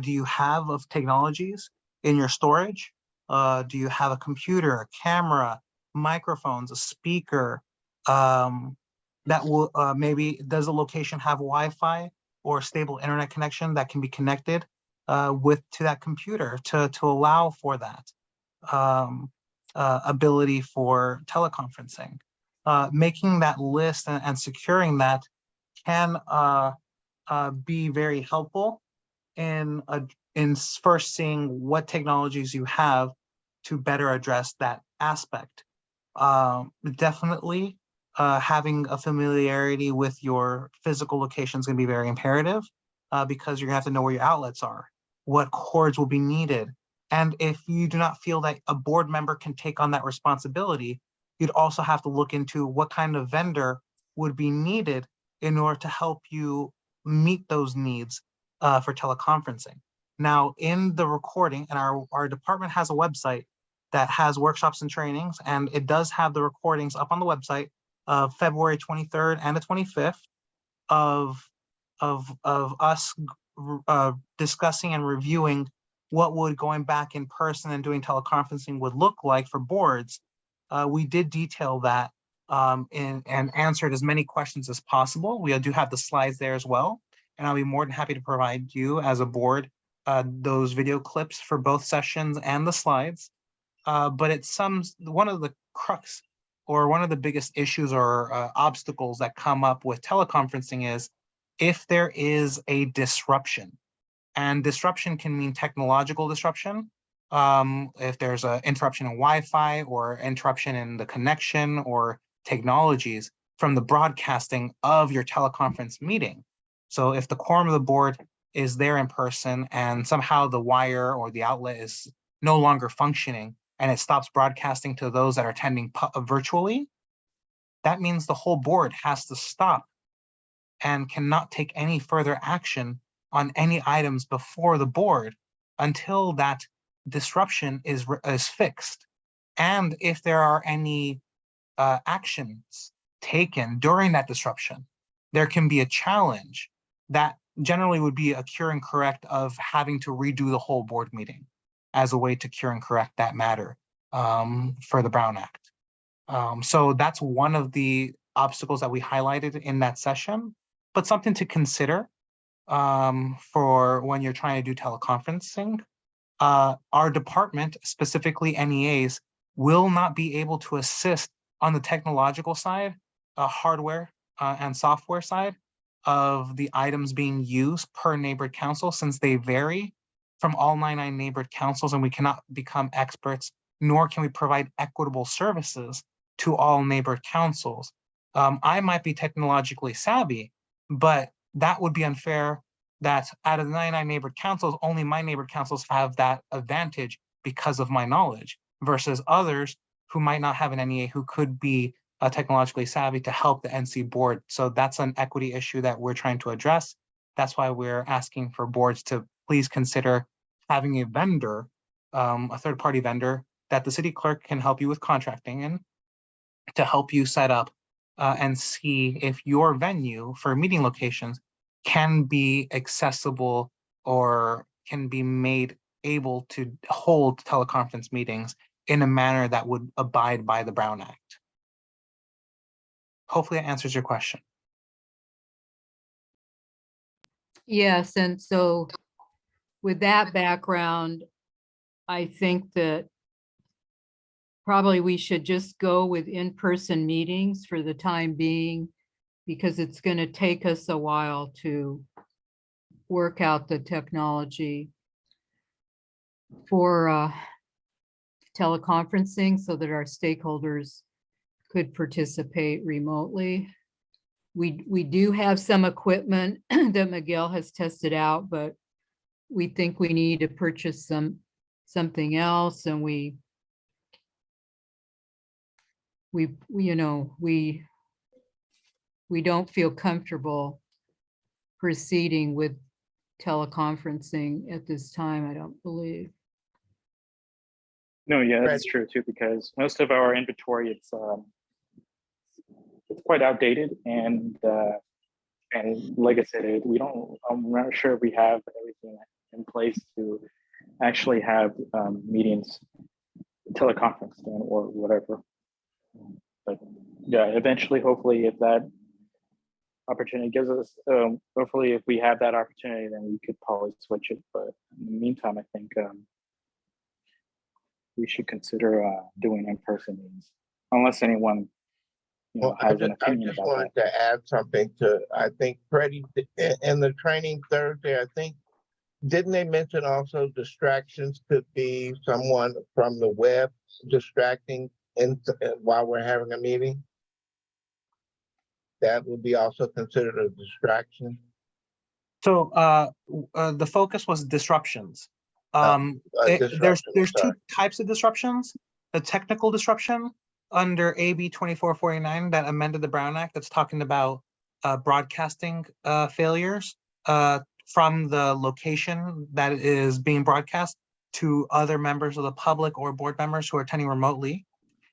do you have of technologies in your storage? Do you have a computer, a camera, microphones, a speaker? That will maybe does the location have Wi-Fi or stable internet connection that can be connected to that computer to allow for that ability for teleconferencing? Making that list and securing that can be very helpful in first seeing what technologies you have to better address that aspect. Definitely having a familiarity with your physical location is going to be very imperative because you're going to have to know where your outlets are, what cords will be needed. And if you do not feel that a board member can take on that responsibility, you'd also have to look into what kind of vendor would be needed in order to help you meet those needs for teleconferencing. Now, in the recording, and our department has a website that has workshops and trainings, and it does have the recordings up on the website of February 23rd and the 25th of us discussing and reviewing what would going back in person and doing teleconferencing would look like for boards. We did detail that and answered as many questions as possible. We do have the slides there as well, and I'll be more than happy to provide you as a board those video clips for both sessions and the slides. But it sums one of the crux or one of the biggest issues or obstacles that come up with teleconferencing is if there is a disruption. And disruption can mean technological disruption. If there's an interruption in Wi-Fi or interruption in the connection or technologies from the broadcasting of your teleconference meeting. So if the quorum of the board is there in person and somehow the wire or the outlet is no longer functioning and it stops broadcasting to those that are attending virtually, that means the whole board has to stop and cannot take any further action on any items before the board until that disruption is fixed. And if there are any actions taken during that disruption, there can be a challenge that generally would be a cure and correct of having to redo the whole board meeting as a way to cure and correct that matter for the Brown Act. So that's one of the obstacles that we highlighted in that session, but something to consider for when you're trying to do teleconferencing. Our department, specifically NEAs, will not be able to assist on the technological side, hardware and software side of the items being used per neighborhood council, since they vary from all 99 neighborhood councils, and we cannot become experts, nor can we provide equitable services to all neighborhood councils. I might be technologically savvy, but that would be unfair that out of the 99 neighborhood councils, only my neighborhood councils have that advantage because of my knowledge versus others who might not have an NEA who could be technologically savvy to help the NC board. So that's an equity issue that we're trying to address. That's why we're asking for boards to please consider having a vendor, a third-party vendor that the city clerk can help you with contracting in to help you set up and see if your venue for meeting locations can be accessible or can be made able to hold teleconference meetings in a manner that would abide by the Brown Act. Hopefully that answers your question. Yes, and so with that background, I think that probably we should just go with in-person meetings for the time being, because it's going to take us a while to work out the technology for teleconferencing so that our stakeholders could participate remotely. We do have some equipment that Miguel has tested out, but we think we need to purchase something else, and we don't feel comfortable proceeding with teleconferencing at this time, I don't believe. No, yeah, that's true too, because most of our inventory, it's quite outdated, and like I said, I'm not sure if we have everything in place to actually have meetings teleconferenced or whatever. But yeah, eventually, hopefully, if that opportunity gives us, hopefully, if we have that opportunity, then we could probably switch it. But in the meantime, I think we should consider doing in-person meetings, unless anyone I has an opinion just about wanted that. to add something to, I think Freddie, in the training Thursday, I think, didn't they mention also distractions could be someone from the web distracting while we're having a meeting? That would be also considered a distraction. So the focus was disruptions. There's two types of disruptions. The technical disruption under AB 2449 that amended the Brown Act, that's talking about broadcasting failures from the location that is being broadcast to other members of the public or board members who are attending remotely.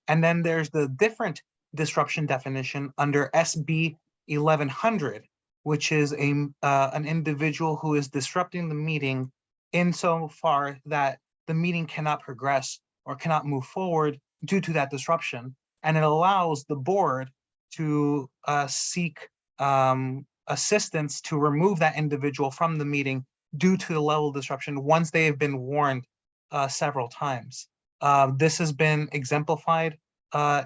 And then there's the different disruption definition under SB 1100, which is an individual who is disrupting the meeting insofar that the meeting cannot progress or cannot move forward due to that disruption. And it allows the board to seek assistance to remove that individual from the meeting due to the level of disruption once they have been warned several times. This has been exemplified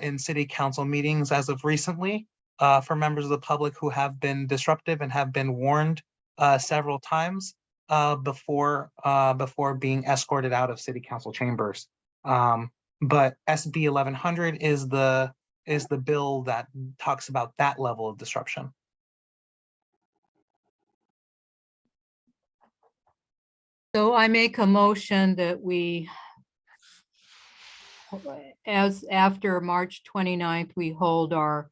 in city council meetings as of recently for members of the public who have been disruptive and have been warned several times before being escorted out of city council chambers. But SB 1100 is the bill that talks about that level of disruption. So I make a motion that we, as after March 29th, we hold our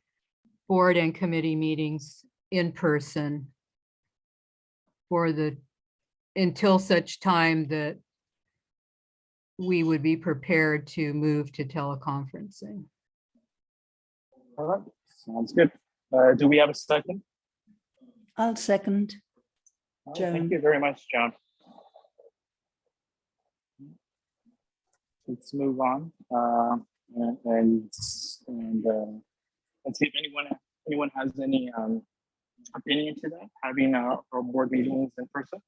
board and committee meetings in person until such time that we would be prepared to move to teleconferencing. All right, sounds good. Do we have a second? I'll second. Thank you very much, John. Let's move on and see if anyone has any opinion to that, having our board meetings in person.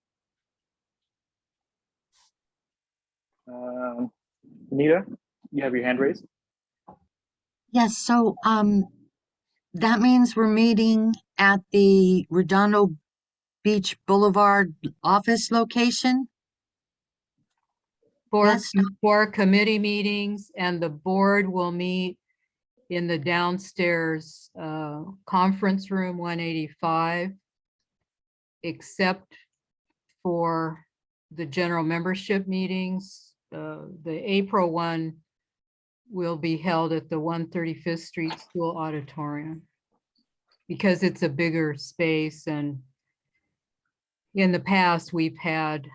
Anita, you have your hand raised. Yes, so that means we're meeting at the Redondo Beach Boulevard office location? Yes, for committee meetings, and the board will meet in the downstairs conference room 185, except for the general membership meetings. The April one will be held at the 135th Street School Auditorium because it's a bigger space, and in the past, we've had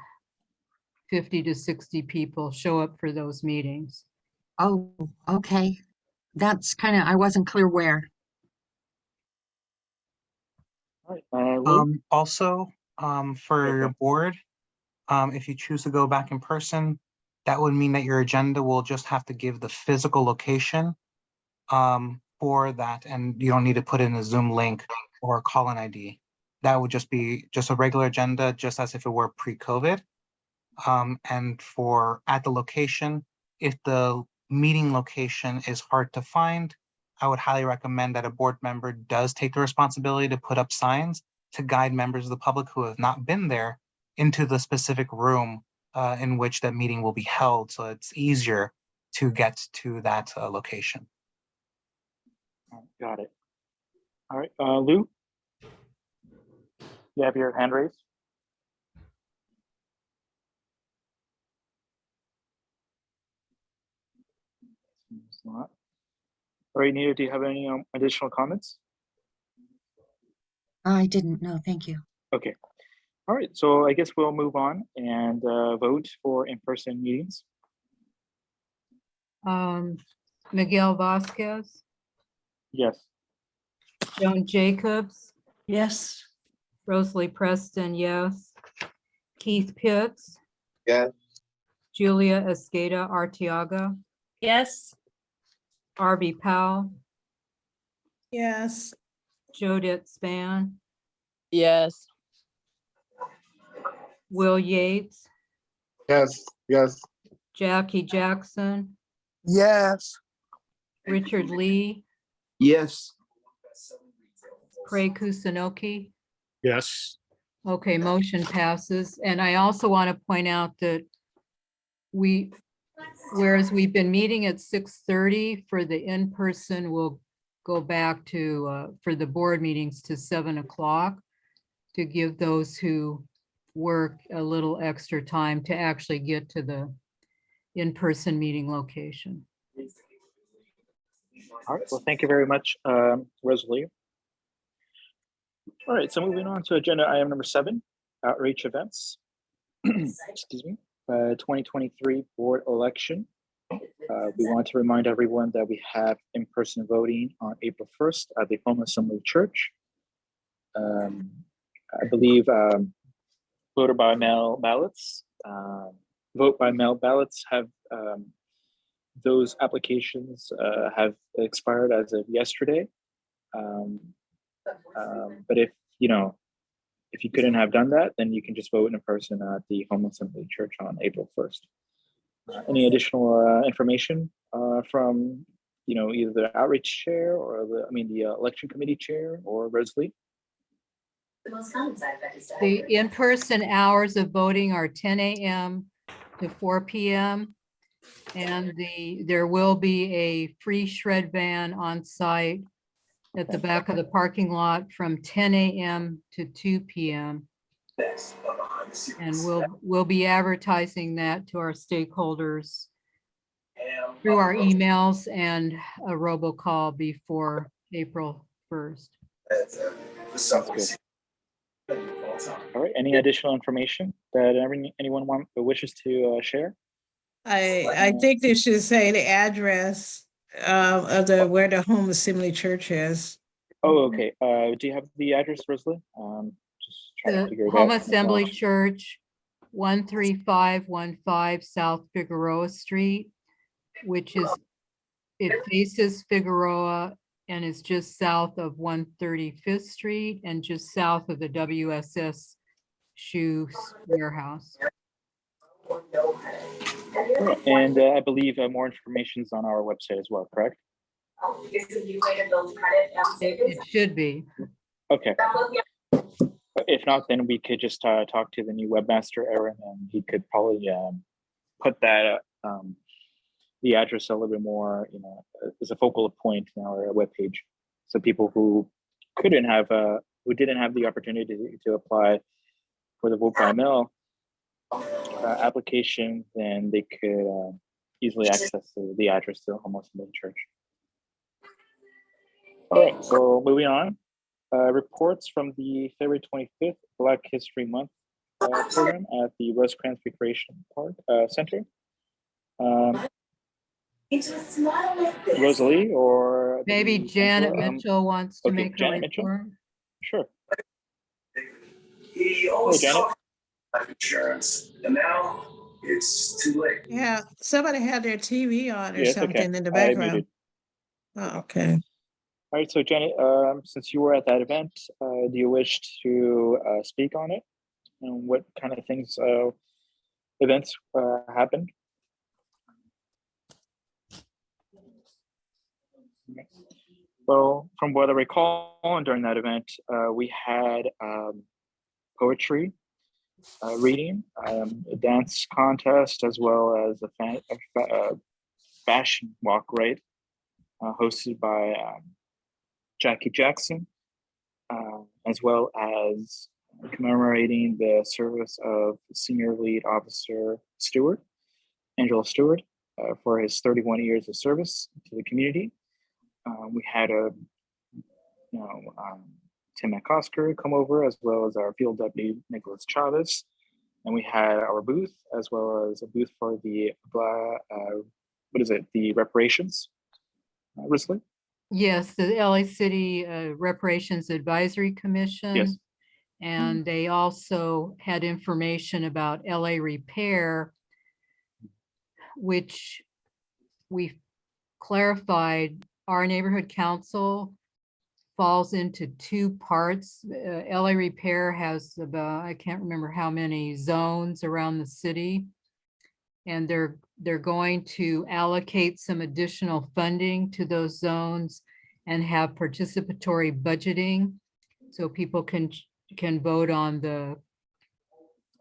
50 to 60 people show up for those meetings. oh, okay. That's kind of, I wasn't clear where. All right, Lou? Also, for your board, if you choose to go back in person, that would mean that your agenda will just have to give the physical location for that, and you don't need to put in a Zoom link or a call-in ID. That would just be just a regular agenda, just as if it were pre-COVID. And for at the location, if the meeting location is hard to find, I would highly recommend that a board member does take the responsibility to put up signs to guide members of the public who have not been there into the specific room in which that meeting will be held, so it's easier to get to that location. Got it. All right, Lou? You have your hand raised? Seems not. All right, Nita, do you have any additional comments? I didn't know. Thank you. Okay. All right, so I guess we'll move on and vote for in-person meetings. Miguel Vasquez, Yes. Joan Jacobs, Yes. Rosalie Preston, yes. Keith Pitts, Yes. Julia Esqueda Arteaga, Yes. Arby Powell, Yes. Jodette Span, Yes. Will Yates, Yes. Yes. Jackie Jackson, Yes. Richard Lee, Yes. Craig Kusunoki. Yes. Okay, motion passes. And I also want to point out that whereas we've been meeting at 6:30 for the in-person, we'll go back to, for the board meetings to 7 o'clock to give those who work a little extra time to actually get to the in-person meeting location. All right, well, thank you very much, Rosalie. All right, so moving on to agenda item number 7, outreach events. Excuse me, 2023 board election. We want to remind everyone that we have in-person voting on April 1st at the Home Assembly Church. I believe vote by mail ballots have those applications have expired as of yesterday. But if you couldn't have done that, then you can just vote in person at the Home Assembly Church on April 1st. Any additional information from either the outreach chair or the election committee chair or Rosalie? The in-person hours of voting are 10 a.m. to 4 p.m. And there will be a free shred van on site at the back of the parking lot from 10 a.m. to 2 p.m. And we'll be advertising that to our stakeholders through our emails and a robocall before April 1st. Sounds good. All right, any additional information that anyone wishes to share? I think they should say the address of where the Home Assembly Church is. Oh, okay. Do you have the address, Rosalie? Just trying to figure The it out. Home Assembly Church, 13515 South Figueroa Street, it faces Figueroa and is just south of 135th Street and just south of the WSS Shoe Warehouse. And I believe more information is on our website as well, correct? It should be. Okay. If not, then we could just talk to the new webmaster, Aaron, and he could probably put that the address a little bit more, as a focal point in our webpage. So people who didn't have the opportunity to apply for the vote by mail application, then they could easily access the address to almost the church. All right, so moving on. Reports from the February 25th Black History Month program at the Rosecrans Recreation Park Center. Rosalie or Maybe Janet Angela, Mitchell wants to okay, make a Janet Mitchell. report. Sure. He Hello, always Janet. talked about life insurance, and now it's too late. Yeah, somebody had their TV on or Yes, okay. something in the I background. muted. Oh, okay. All right, so Janet, since you were at that event, do you wish to speak on it? And what kind of things, events happened? Okay. Well, from what I recall, during that event, we had poetry reading, a dance contest, as well as a fashion walk raid hosted by Jackie Jackson, as well as commemorating the service of Senior Lead Officer Stewart, Angela Stewart, for his 31 years of service to the community. We had Tim McCosker come over, as well as our field deputy Nicholas Chavez, and we had our booth, as well as a booth for the the reparations. Risley? Yes, the LA City Reparations Advisory Commission. Yes. And they also had information about LA Repair, which we clarified our neighborhood council falls into two parts. LA Repair has about, I can't remember how many zones around the city. And they're going to allocate some additional funding to those zones and have participatory budgeting, so people can vote on the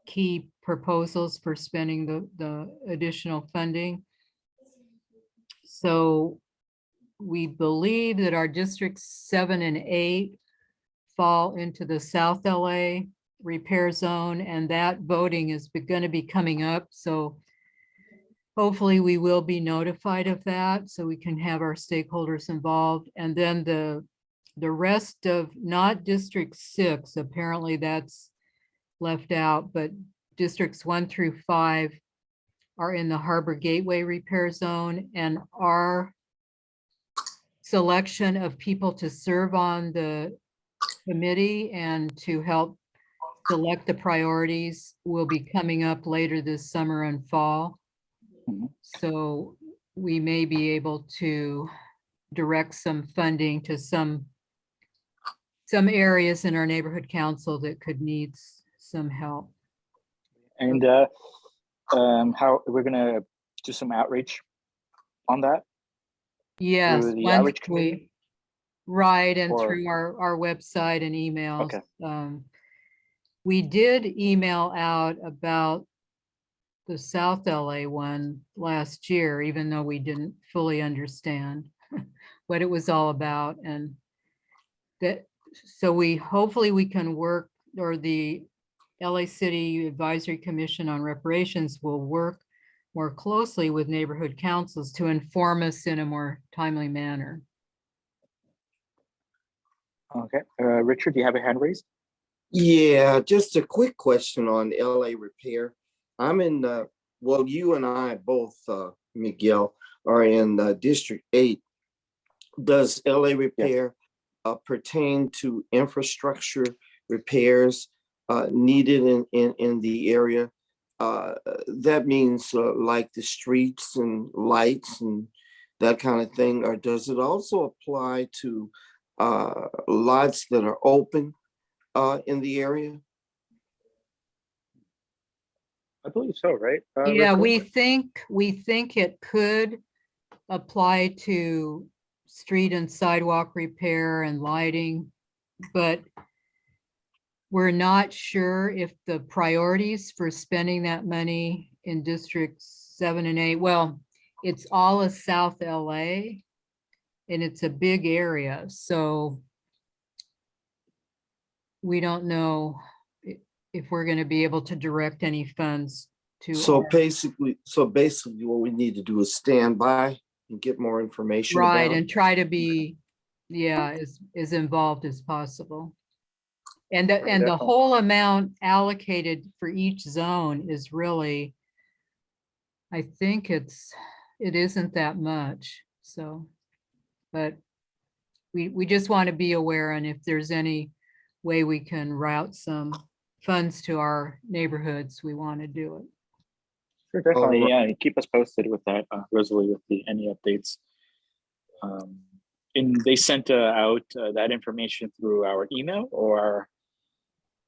key proposals for spending the additional funding. So we believe that our districts 7 and 8 fall into the South LA repair zone, and that voting is going to be coming up. So hopefully we will be notified of that so we can have our stakeholders involved. And then the rest of, not District 6, apparently that's left out, but districts 1 through 5 are in the Harbor Gateway repair zone, and our selection of people to serve on the committee and to help select the priorities will be coming up later this summer and fall. So we may be able to direct some funding to some areas in our neighborhood council that could need some help. And how we're gonna do some outreach on that? Yes, Through the once outreach committee? right, and Or- through our website and emails. Okay. We did email out about the South LA one last year, even though we didn't fully understand what it was all about. And that, so hopefully we can work, or the LA City Advisory Commission on Reparations will work more closely with neighborhood councils to inform us in a more timely manner. Okay, Richard, do you have a hand raised? Yeah, just a quick question on LA Repair. I'm in, well, you and I both, Miguel, are in District 8. Does LA Repair pertain to infrastructure repairs needed in the area? That means like the streets and lights and that kind of thing, or does it also apply to lots that are open in the area? I believe so, right? Yeah, Risley? we think it could apply to street and sidewalk repair and lighting, but we're not sure if the priorities for spending that money in District 7 and 8. Well, it's all of South LA and it's a big area, so we don't know if we're going to be able to direct any funds to. So basically, what we need to do is stand by and get more information. Right, about it. and try to be, as involved as possible. And the Definitely. whole amount allocated for each zone is really, I think it isn't that much, so. But we just want to be aware, and if there's any way we can route some funds to our neighborhoods, we want to do it. Sure, definitely. Alright. Yeah, keep us posted with that, Rosalie, with any updates. And they sent out that information through our email or?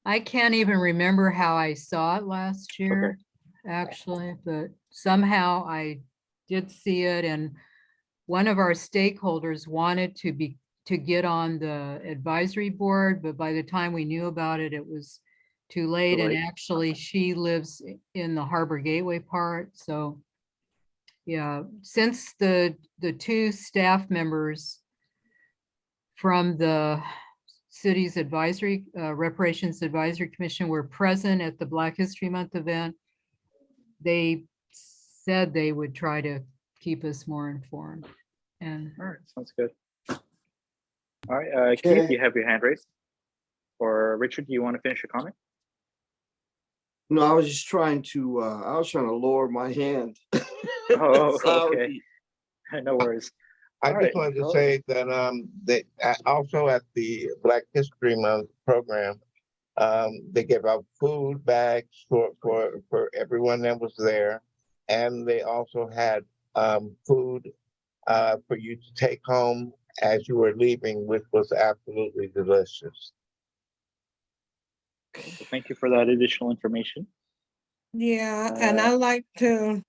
I can't even remember how I saw it last year, actually, but somehow I did see it, and one of our stakeholders wanted to get on the advisory board, but by the time we knew about it, it was too late. And actually, she lives in the Harbor Gateway part, so yeah, since the two staff members from the city's advisory, Reparations Advisory Commission were present at the Black History Month event, they said they would try to keep us more informed. And all right, sounds good. All right, Keith, you have your hand raised. Or Richard, do you want to finish your comment? No, I was just trying to, lower my hand. Oh, Sorry. okay. No worries. I All just right, wanted to well- say that they also at the Black History Month program, they gave out food bags for everyone that was there, and they also had food for you to take home as you were leaving, which was absolutely delicious. Thank you for that additional information. Yeah, and I like to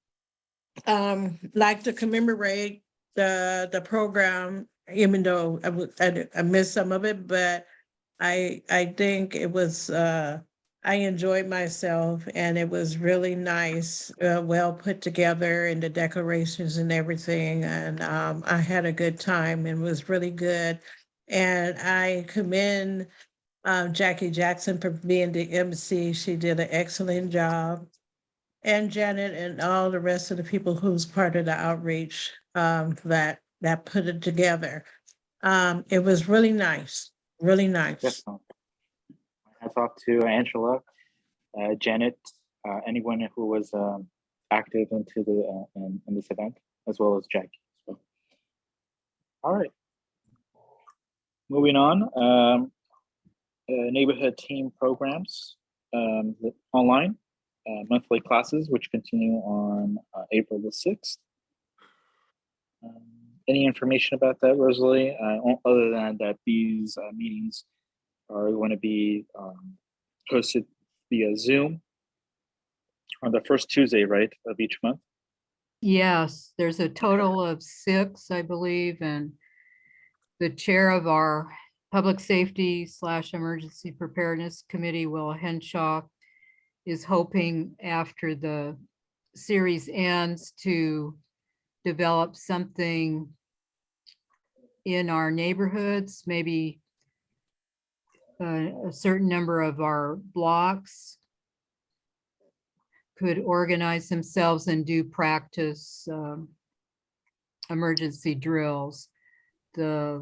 commemorate the program, even though I missed some of it, but I think it was I enjoyed myself, and it was really nice, well put together, and the decorations and everything, and I had a good time and was really good. And I commend Jackie Jackson for being the MC. She did an excellent job. And Janet and all the rest of the people who's part of the outreach that put it together. It was really nice, really nice. Definitely. Hats off to Angela, Janet, anyone who was active into the in this event, as well as Jackie. So. All right. Moving on, neighborhood team programs online. Monthly classes, which continue on April the 6th. Any information about that, Rosalie? Other than that, these meetings are going to be hosted via Zoom on the first Tuesday, right, of each month? yes, there's a total of 6, I believe, and the chair of our Public Safety / Emergency Preparedness Committee, Will Henshaw, is hoping after the series ends to develop something in our neighborhoods, maybe a certain number of our blocks could organize themselves and do practice emergency drills. I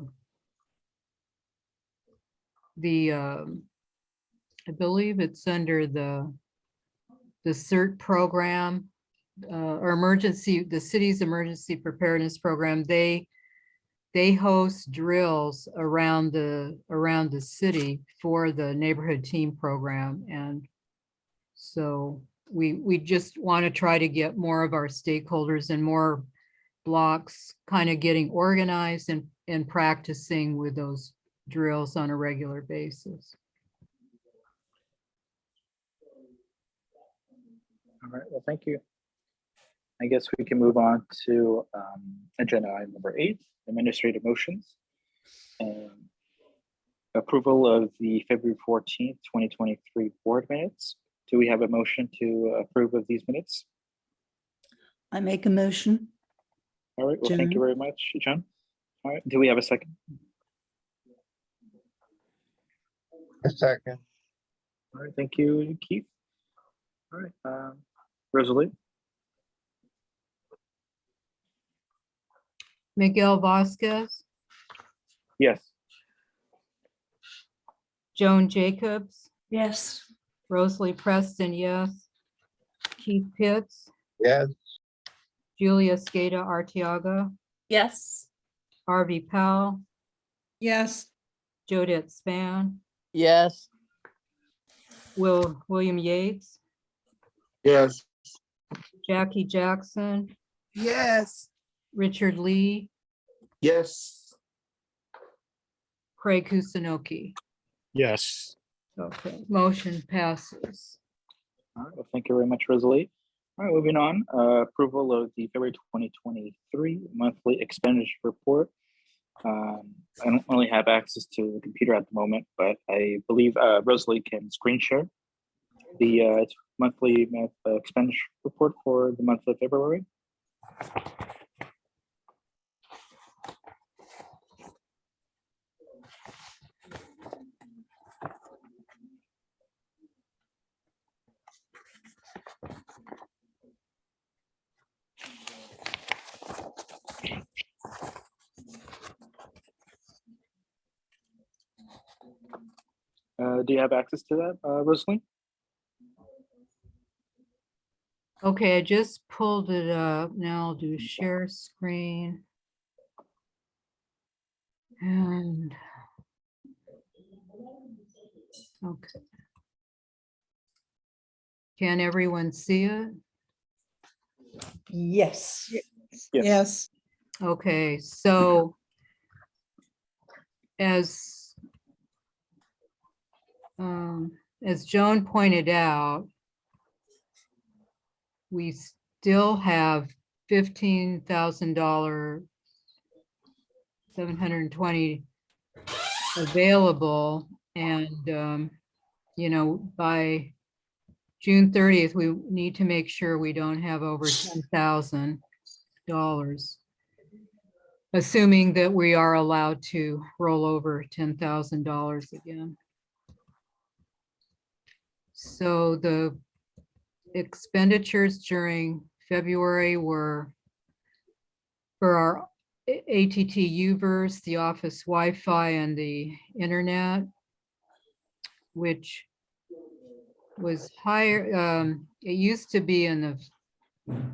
believe it's under the CERT program, or the city's emergency preparedness program. They host drills around the city for the neighborhood team program. And so we just want to try to get more of our stakeholders and more blocks kind of getting organized and practicing with those drills on a regular basis. All right, well, thank you. I guess we can move on to agenda item number 8, administrative motions. Approval of the February 14th, 2023 board minutes. Do we have a motion to approve of these minutes? I make a motion. All right, well, thank you Joan. very much, John. All right, do we have a second? A second. All right, thank you, Keith. All right, Rosalie, Miguel Vasquez, yes. Joan Jacobs, Yes. Rosalie Preston, yes. Keith Pitts, Yes. Julia Skata Arteaga, Yes. Harvey Powell, Yes. Jodette Span, Yes. William Yates, Yes. Jackie Jackson, Yes. Richard Lee, Yes. Craig Kusunoki. Yes. Okay, motion passes. All right, well, thank you very much, Rosalie. All right, moving on, approval of the February 2023 monthly expenditure report. I don't really have access to the computer at the moment, but I believe Rosalie can screen share the monthly expenditure report for the month of February. Do you have access to that, Rosalie? Okay, I just pulled it up. Now I'll do share screen. And okay. Can everyone see it? Yes. Yes. Okay, so as Joan pointed out, we still have $15,000, 720 available, and you know, by June 30th, we need to make sure we don't have over $10,000, assuming that we are allowed to roll over $10,000 again. So the expenditures during February were for our ATT Uverse, the office Wi-Fi, and the internet, which was higher. It used to be in the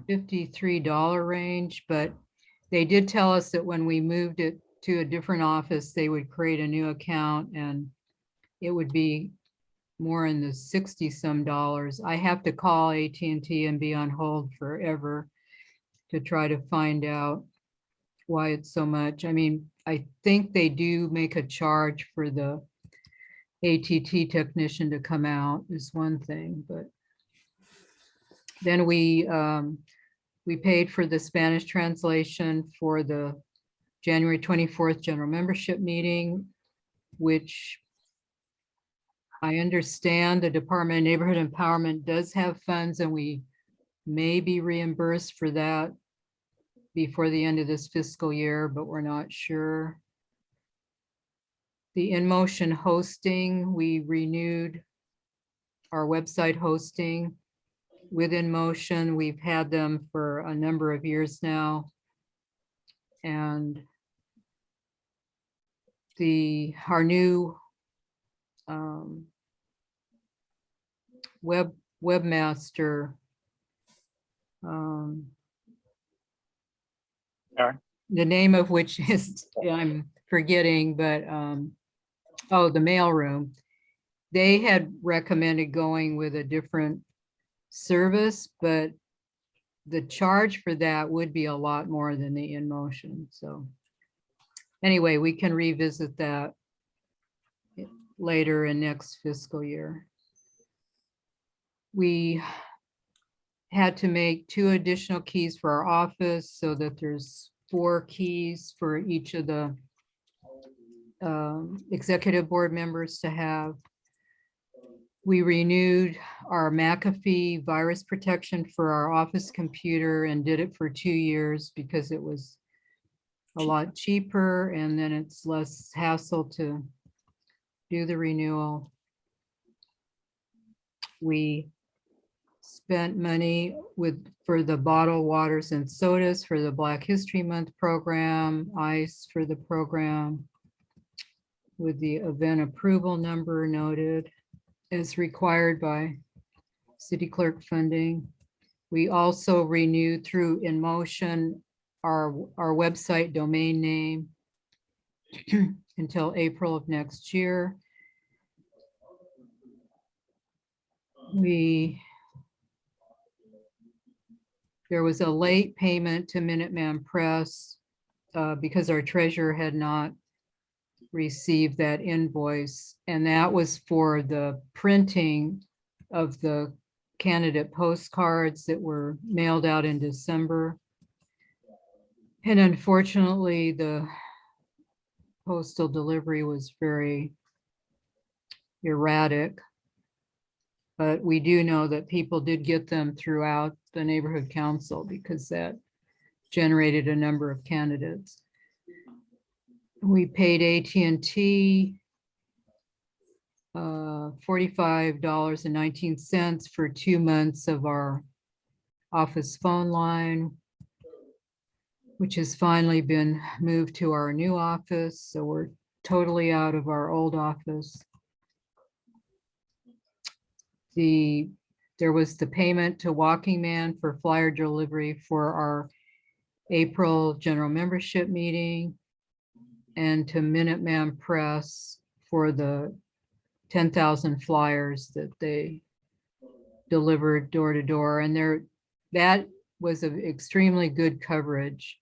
$53 range, but they did tell us that when we moved it to a different office, they would create a new account and it would be more in the 60 some dollars. I have to call AT&T and be on hold forever to try to find out why it's so much. I mean, I think they do make a charge for the ATT technician to come out is one thing, but then we paid for the Spanish translation for the January 24th general membership meeting, which I understand the Department of Neighborhood Empowerment does have funds and we may be reimbursed for that before the end of this fiscal year, but we're not sure. The InMotion hosting, we renewed our website hosting with InMotion. We've had them for a number of years now. And our new webmaster, the name of which is, I'm forgetting, but oh, the mailroom. They had recommended going with a different service, but the charge for that would be a lot more than the InMotion. So anyway, we can revisit that later in next fiscal year. We had to make 2 additional keys for our office so that there's 4 keys for each of the executive board members to have. We renewed our McAfee virus protection for our office computer and did it for 2 years because it was a lot cheaper and then it's less hassle to do the renewal. We spent money for the bottled waters and sodas for the Black History Month program, ice for the program, with the event approval number noted as required by city clerk funding. We also renewed through InMotion our website domain name until April of next year. There was a late payment to Minuteman Press because our treasurer had not received that invoice, and that was for the printing of the candidate postcards that were mailed out in December. And unfortunately, the postal delivery was very erratic. But we do know that people did get them throughout the neighborhood council because that generated a number of candidates. We paid AT&T $45.19 for 2 months of our office phone line, which has finally been moved to our new office. So we're totally out of our old office. There was the payment to Walking Man for flyer delivery for our April general membership meeting, and to Minuteman Press for the 10,000 flyers that they delivered door to door. And that was an extremely good coverage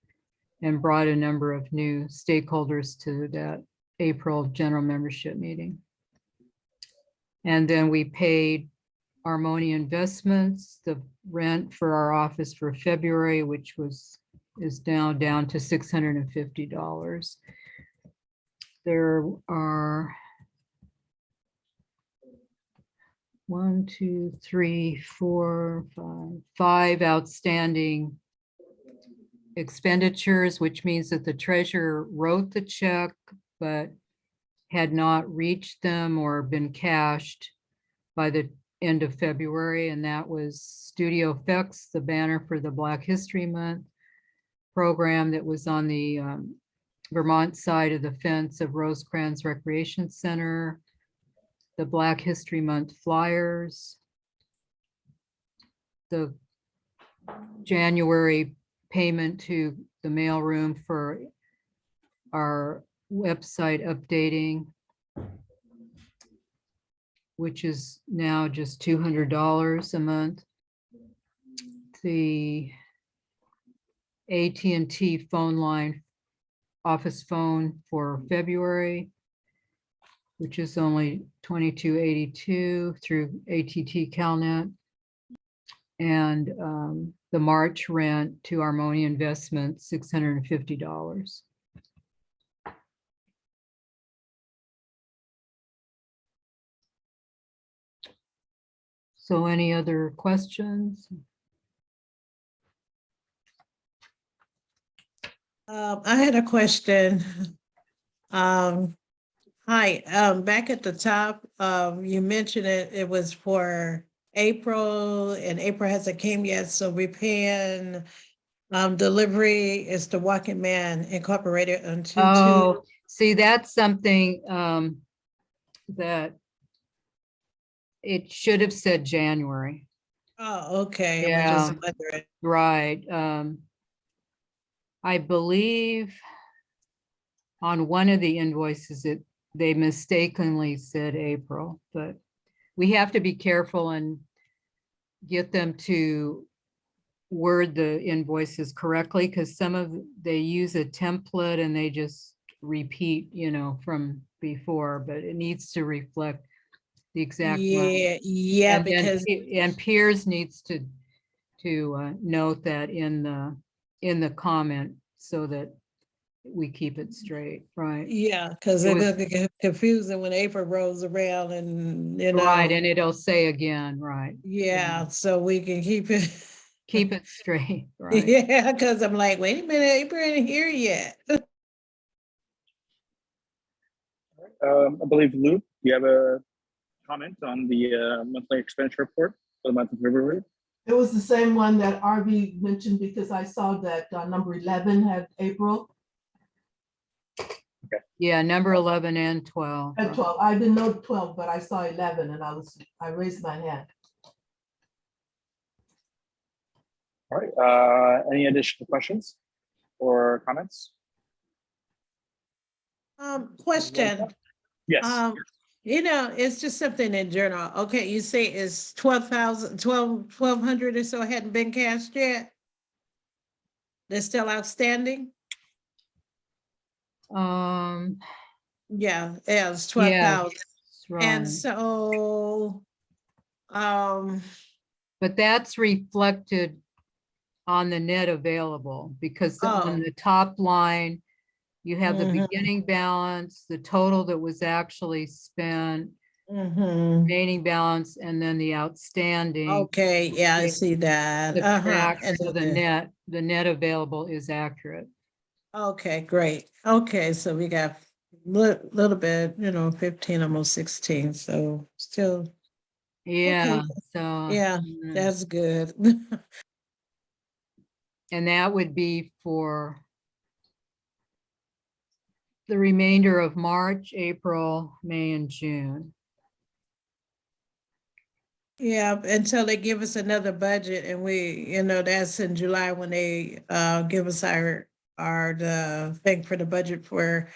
and brought a number of new stakeholders to that April general membership meeting. And then we paid Harmonia Investments the rent for our office for February, which is now down to $650. There are 5 outstanding expenditures, which means that the treasurer wrote the check but had not reached them or been cashed by the end of February, and that was Studio Effects, the banner for the Black History Month program that was on the Vermont side of the fence of Rosecrans Recreation Center, the Black History Month flyers, the January payment to the mailroom for our website updating, which is now just $200 a month. The AT&T phone line, office phone for February, which is only $22.82 through AT&T CalNet. And the March rent to Harmonia Investments, $650. So any other questions? I had a question. Hi, back at the top, you mentioned it was for April, and April hasn't came yet, so we're paying delivery is the Walking Man Incorporated on 2/2. Oh, see, that's something that it should have said January. Oh, okay. I'm Yeah. just wondering. Right. I believe on one of the invoices they mistakenly said April, but we have to be careful and get them to word the invoices correctly, because they use a template and they just repeat, from before, but it needs to reflect the exact month. Yeah, And then because Piers needs to note that in the comment so that we keep it straight, right? Yeah, because It it's was- gonna get confusing when April rolls around and, you know. Right, and it'll say again, right? Yeah, so we can keep it. Keep it straight, right? Yeah, because I'm like, wait a minute, April ain't here yet. I believe Luke, you have a comment on the monthly expenditure report for the month of February? It was the same one that RV mentioned because I saw that number 11 had April Yeah, number 11 and 12. at right. 12. I didn't know 12, but I saw 11 and I raised my hand. All right, any additional questions or comments? Question. Yes. You know, it's just something in general. Okay, you say it's 1,200 or so hadn't been cashed yet? They're still outstanding? Yeah, it's 12,000. right. And so, But that's reflected on the net available because on Oh. the top line, you have the Mhm. beginning balance, the total that was actually spent, mhm. remaining balance, and then the outstanding. Okay, yeah, I Yeah. see that. Subtract, And so then the net available is accurate. okay, great. Okay, so we got little bit, you know, 15, almost 16, so still, Yeah, Okay. so. yeah, mm, that's good. And that would be for the remainder of March, April, May, and June. Yeah, until they give us another budget and we, you know, that's in July when they give us the thing for the budget for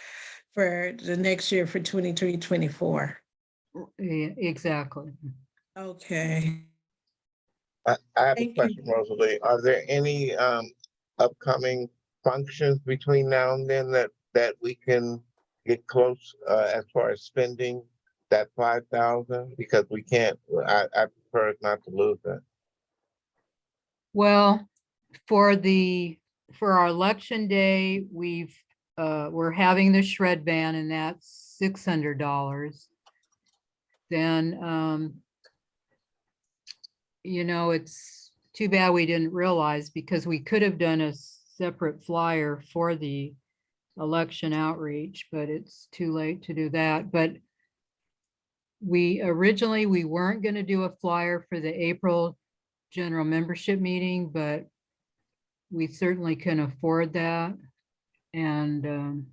the next year for 23, 24. Yeah, exactly. Okay. I have a Thank you. question, Rosalie. Are there any upcoming functions between now and then that we can get close as far as spending that 5,000? Because we can't, I prefer not to lose that. Well, for our election day, we're having the shred van and that's $600. Then, you know, it's too bad we didn't realize because we could have done a separate flyer for the election outreach, but it's too late to do that. But we weren't going to do a flyer for the April general membership meeting, but we certainly can afford that. And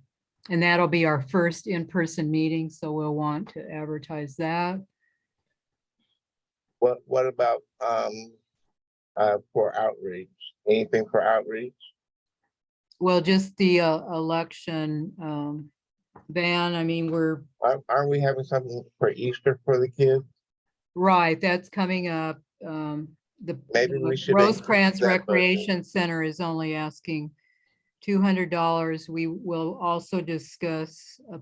that'll be our first in-person meeting, so we'll want to advertise that. What about for outreach? Anything for outreach? Well, just the election ban. I mean, Aren't we having something for Easter for the kids? right, that's coming up. Maybe we should Rosecrans increase that budget. Recreation Center is only asking $200. We will also discuss a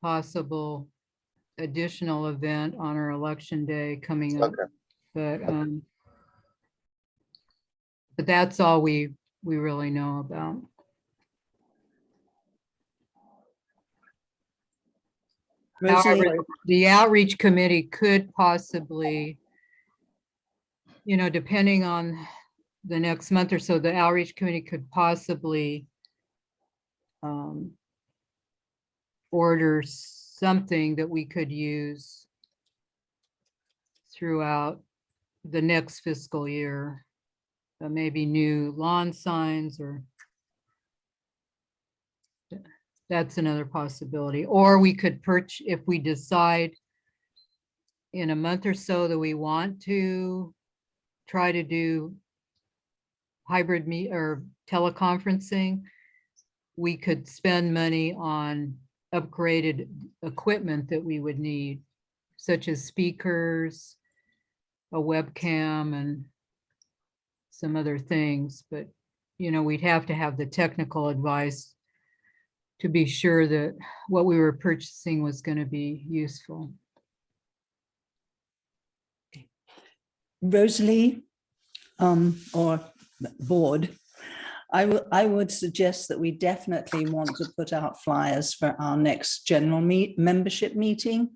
possible additional event on our election day coming up. Okay. But that's all we really know about. Rosalie, However, the outreach committee could possibly, you know, depending on the next month or so, the outreach committee could possibly order something that we could use throughout the next fiscal year. Maybe new lawn signs or that's another possibility. Or we could purchase, if we decide in a month or so that we want to try to do hybrid or teleconferencing, we could spend money on upgraded equipment that we would need, such as speakers, a webcam, and some other things. But, you know, we'd have to have the technical advice to be sure that what we were purchasing was going to be useful. Rosalie, or board, I would suggest that we definitely want to put out flyers for our next general membership meeting,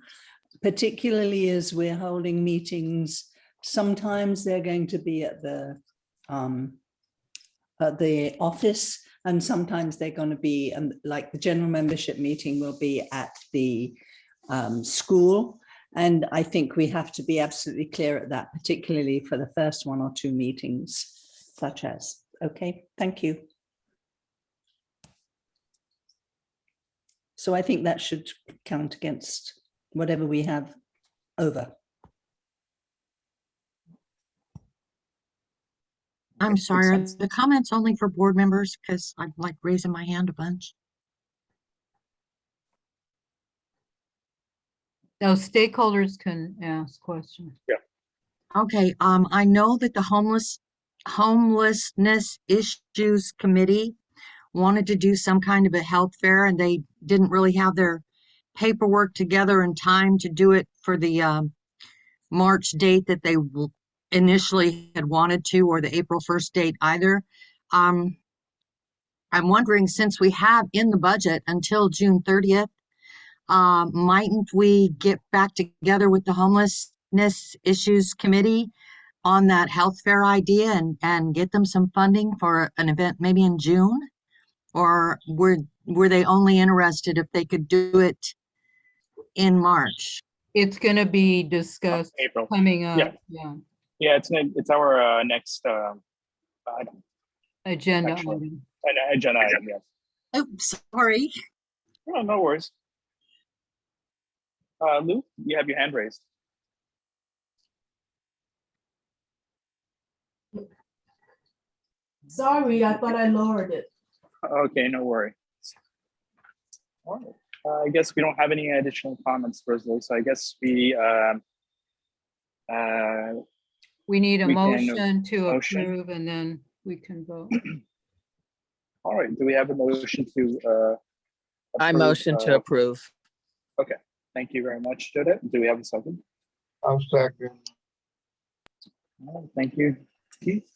particularly as we're holding meetings. Sometimes they're going to be at the office, and sometimes they're going to be, like the general membership meeting will be at the school. And I think we have to be absolutely clear at that, particularly for the first 1 or 2 meetings, such as. Okay, thank you. So I think that should count against whatever we have over. I'm sorry, are the comments only for board members? Because I'm like raising my hand a bunch. No, stakeholders can ask questions. Okay, I know that the homelessness issues committee wanted to do some kind of a health fair, and they didn't really have their paperwork together in time to do it for the March date that they initially had wanted to, or the April 1st date either. I'm wondering, since we have in the budget until June 30th, mightn't we get back together with the homelessness issues committee on that health fair idea and get them some funding for an event maybe in June? Or were they only interested if they could do it in March? It's going to be discussed April. coming up. Yeah. Yeah, it's our next item. Agenda Actually. item. An agenda item, yes. Oops, sorry. No, no worries. Lou, you have your hand raised. Sorry, I thought I lowered it. Okay, no worry. All right. I guess we don't have any additional comments, Rosalie, so I guess we need a we can- motion to motion. approve, and then we can vote. all right, do we have a motion to I approve, motion to approve. Okay, thank you very much, Judith. Do we have a second? I'll second. All right, thank you, Keith.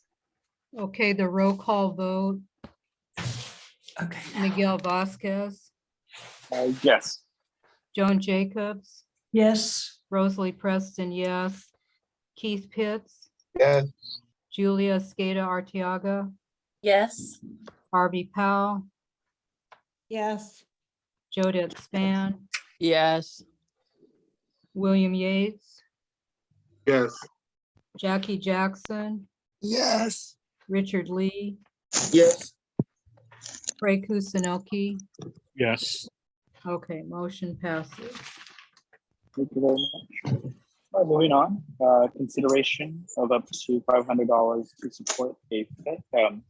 Okay, the roll call vote. Okay. Miguel Vasquez, Yes. Joan Jacobs, Yes. Rosalie Preston, yes. Keith Pitts, Yes. Julia Escada Arteaga, Yes. Harvey Powell, Yes. Jodette Span, Yes. William Yates, Yes. Jackie Jackson, Yes. Richard Lee, Yes. Ray Kusanelki. Yes. Okay, motion passes. Thank you very much. All right, moving on, consideration of up to $500 to support a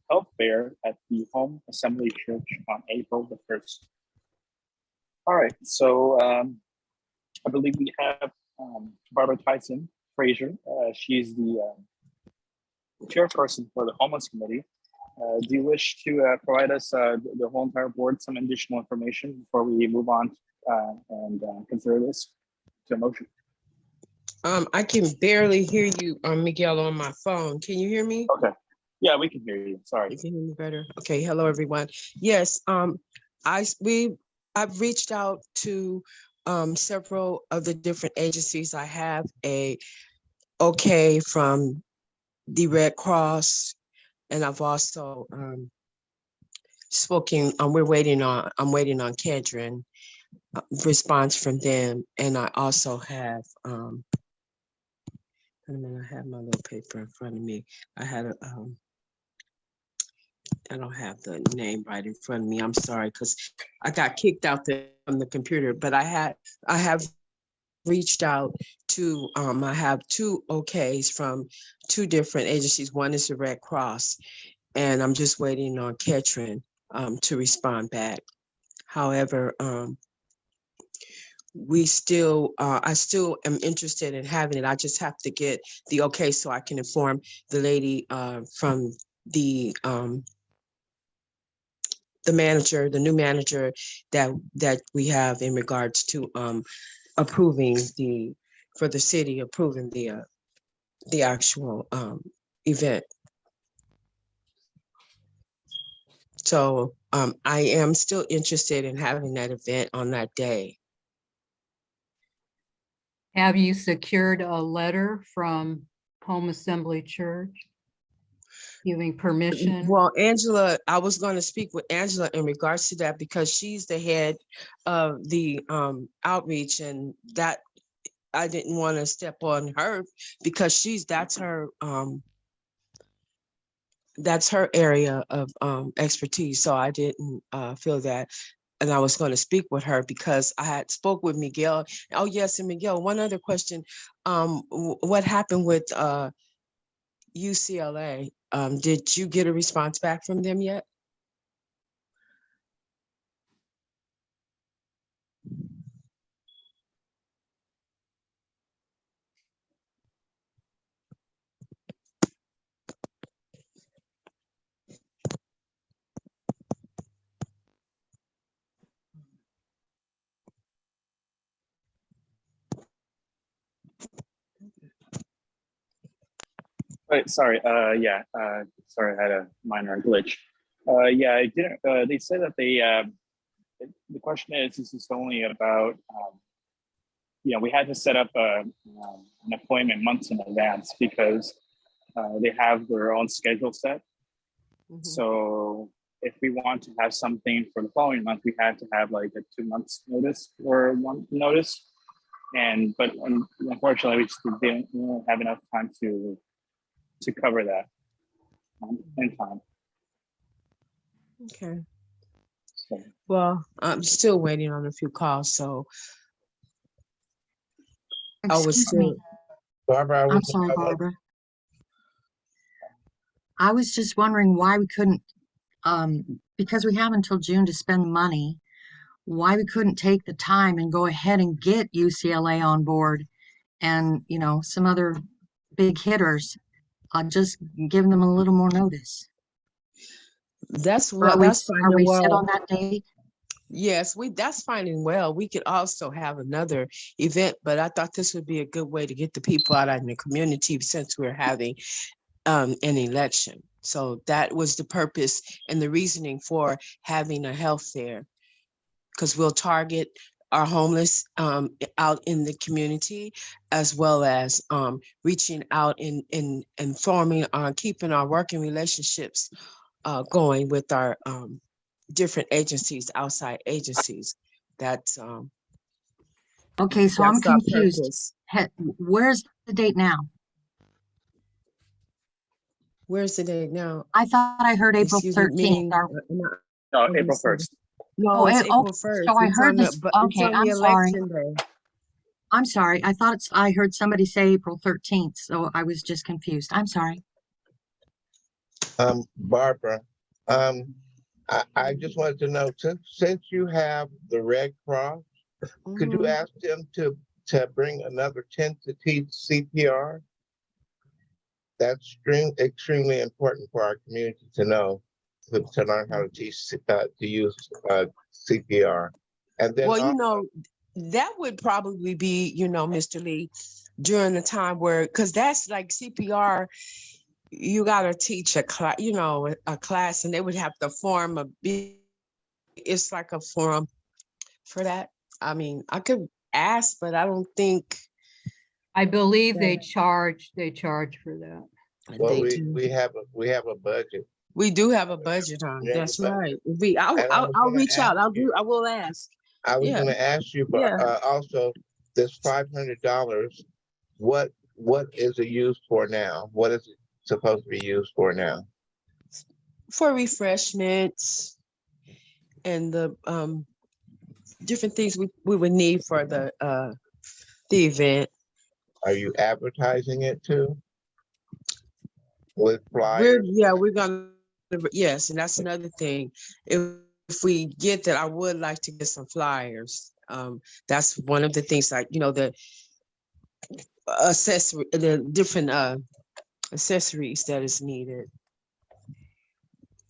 health fair at the Home Assembly Church on April the 1st. All right, so I believe we have Barbara Tyson Frazier. She's the chairperson for the Homeless Committee. Do you wish to provide us, the whole entire board, some additional information before we move on and consider this to a motion? I can barely hear you, Miguel, on my phone. Can you hear me? Okay. Yeah, we can hear you. Sorry. You can hear me better. Okay. Hello, everyone. Yes. I've reached out to several of the different agencies. I have a okay from the Red Cross, and I've also spoken. I'm waiting on Kedron response from them, and I also have. I have my little paper in front of me. I had a, I don't have the name right in front of me. I'm sorry, because I got kicked out from the computer, but I have reached out to, I have 2 okays from 2 different agencies. One is the Red Cross, and I'm just waiting on Ketron to respond back. However, I still am interested in having it. I just have to get the okay so I can inform the lady from the manager, the new manager that we have in regards to approving for the city approving the actual event. So I am still interested in having that event on that day. Have you secured a letter from Home Assembly Church giving permission? Well, Angela, I was going to speak with Angela in regards to that because she's the head of the outreach, and that I didn't want to step on her because that's her area of expertise. So I didn't feel that. And I was going to speak with her because I had spoke with Miguel. Oh, yes. And Miguel, one other question. What happened with UCLA? Did you get a response back from them yet? Sorry, sorry, I had a minor glitch. Yeah, I didn't, they said that the question is, this is only about, we had to set up an appointment months in advance because they have their own schedule set. Mhm. So if we want to have something for the following month, we had to have like a 2 months notice or 1 month notice. But unfortunately, we just didn't have enough time to cover that in time. Okay. So, Well, I'm still waiting on a few calls, so I was Excuse me. still. Barbara, I'm sorry, Barbara. I was just wondering why we couldn't, because we have until June to spend the money, why we couldn't take the time and go ahead and get UCLA on board and, some other big hitters, just giving them a little more notice. That's Or that's are fine we and set on well. that date? Yes, that's fine and well. We could also have another event, but I thought this would be a good way to get the people out in the community since we're having an election. So that was the purpose and the reasoning for having a health fair, because we'll target our homeless out in the community, as well as reaching out and informing on keeping our working relationships going with our different agencies, outside agencies. That's Okay, so I'm that's our confused. purpose. Where's the date now? Where's the date now? I thought I heard April Excuse me, 13th. meaning, no, let me April see. 1st. No, it's April Okay, 1st. so I It's heard on the, this. but it's Okay, on the I'm sorry. election day. I'm sorry. I thought I heard somebody say April 13th, so I was just confused. I'm sorry. Barbara, I just wanted to know, since you have the Red Cross, could you Mhm. ask them to bring another 10 to teach CPR? That's extremely important for our community to know, to learn how to teach, to use CPR. And then Well, that would probably be, Mr. Lee, during the time where, because that's like CPR, you got to teach a class, a class, and they would have to form it's like a forum for that. I mean, I could ask, but I don't think I believe they that charge for that. well, they do. we have a budget. We do have a budget on. We have a That's budget. right. And I was I'll gonna reach out. ask you- I will ask. I was Yeah. gonna ask you, Yeah. but also this $500, what is it used for now? What is it supposed to be used for now? For refreshments and the different things we would need for the event. Are you advertising it too? With flyers? We're gonna, yes, and that's another thing. If we get that, I would like to get some flyers. That's one of the things, like, the accessory, the different accessories that is needed.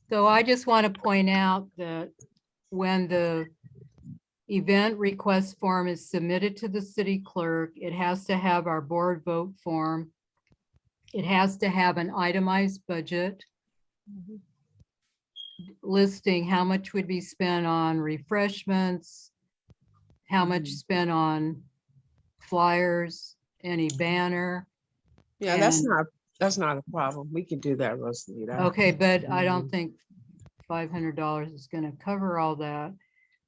So I just want to point out that when the event request form is submitted to the city clerk, it has to have our board vote form. It has to have an itemized budget. listing how much would be spent on refreshments, how much spent on flyers, any banner. Yeah, And- that's not a problem. We can do that, Rosalie. That- Okay, but I don't think $500 is gonna cover all that,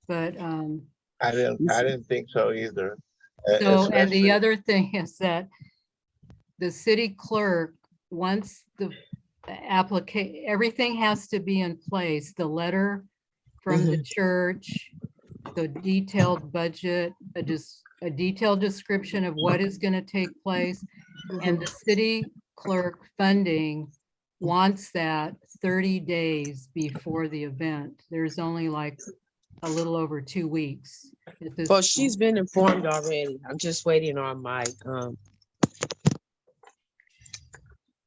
but, I didn't think so either. so, and Especially- the other thing is that the city clerk, once the everything has to be in place, the letter from the church, the detailed budget, a detailed description of what is gonna take place, and the city clerk funding wants that 30 days before the event. There's only like a little over 2 weeks. at this Well, point. she's been informed already. I'm just waiting on my,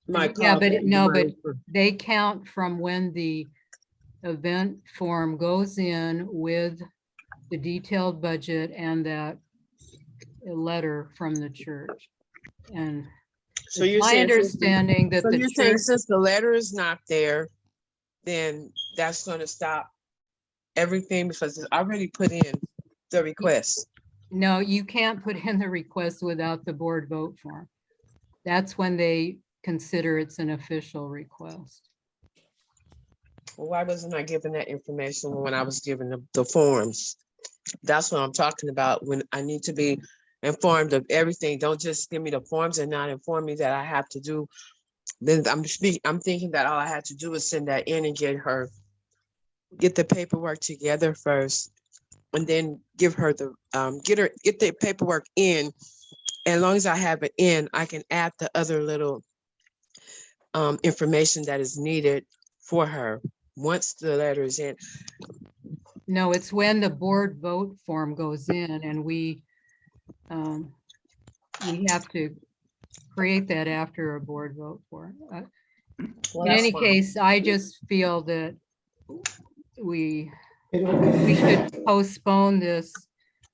my. Yeah, call but back no, from my- but they count from when the event form goes in with the detailed budget and that letter from the church. And So it's you're my saying since the- understanding that So the you're saying church, since the letter is not there, then that's gonna stop everything because it's already put in the request. no, you can't put in the request without the board vote form. That's when they consider it's an official request. Well, why wasn't I given that information when I was given the forms? That's what I'm talking about, when I need to be informed of everything. Don't just give me the forms and not inform me that I have to do. Then I'm thinking that all I had to do is send that in and get the paperwork together first. And then give her the, get the paperwork in. As long as I have it in, I can add the other little information that is needed for her. Once the letter is in, No, it's when the board vote form goes in and we have to create that after a board vote for it. Well, In that's any fine. case, I just feel that we should postpone this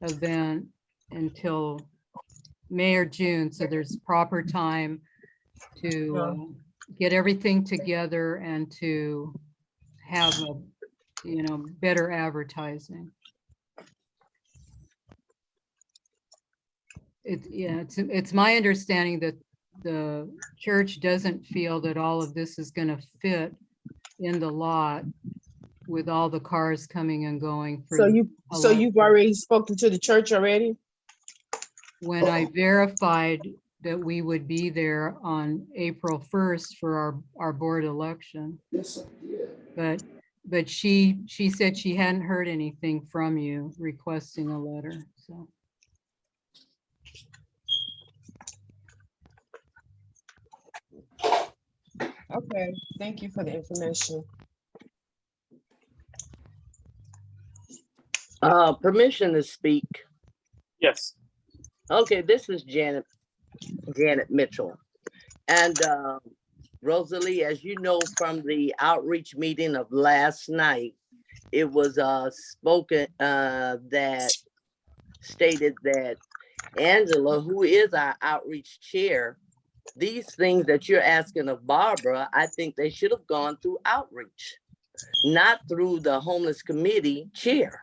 event until May or June, so there's proper time to get everything together and to have better advertising. It's my understanding that the church doesn't feel that all of this is gonna fit in the lot with all the cars coming and going. for so the you've election. already spoken to the church already? When I verified that we would be there on April 1st for our board election. But she said she hadn't heard anything from you requesting a letter, so. Okay, thank you for the information. Permission to speak. Yes. Okay, this is Janet Mitchell. And Rosalie, as you know from the outreach meeting of last night, it was spoken that stated that Angela, who is our outreach chair, these things that you're asking of Barbara, I think they should have gone through outreach, not through the homeless committee chair.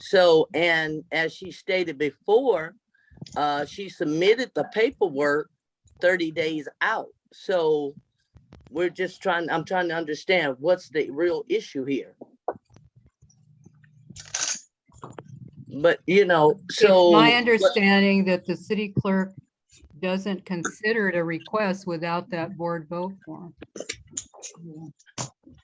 So, and as she stated before, she submitted the paperwork 30 days out. So I'm trying to understand what's the real issue here. But, so. It's my understanding that the city clerk doesn't consider it a request without that board vote form.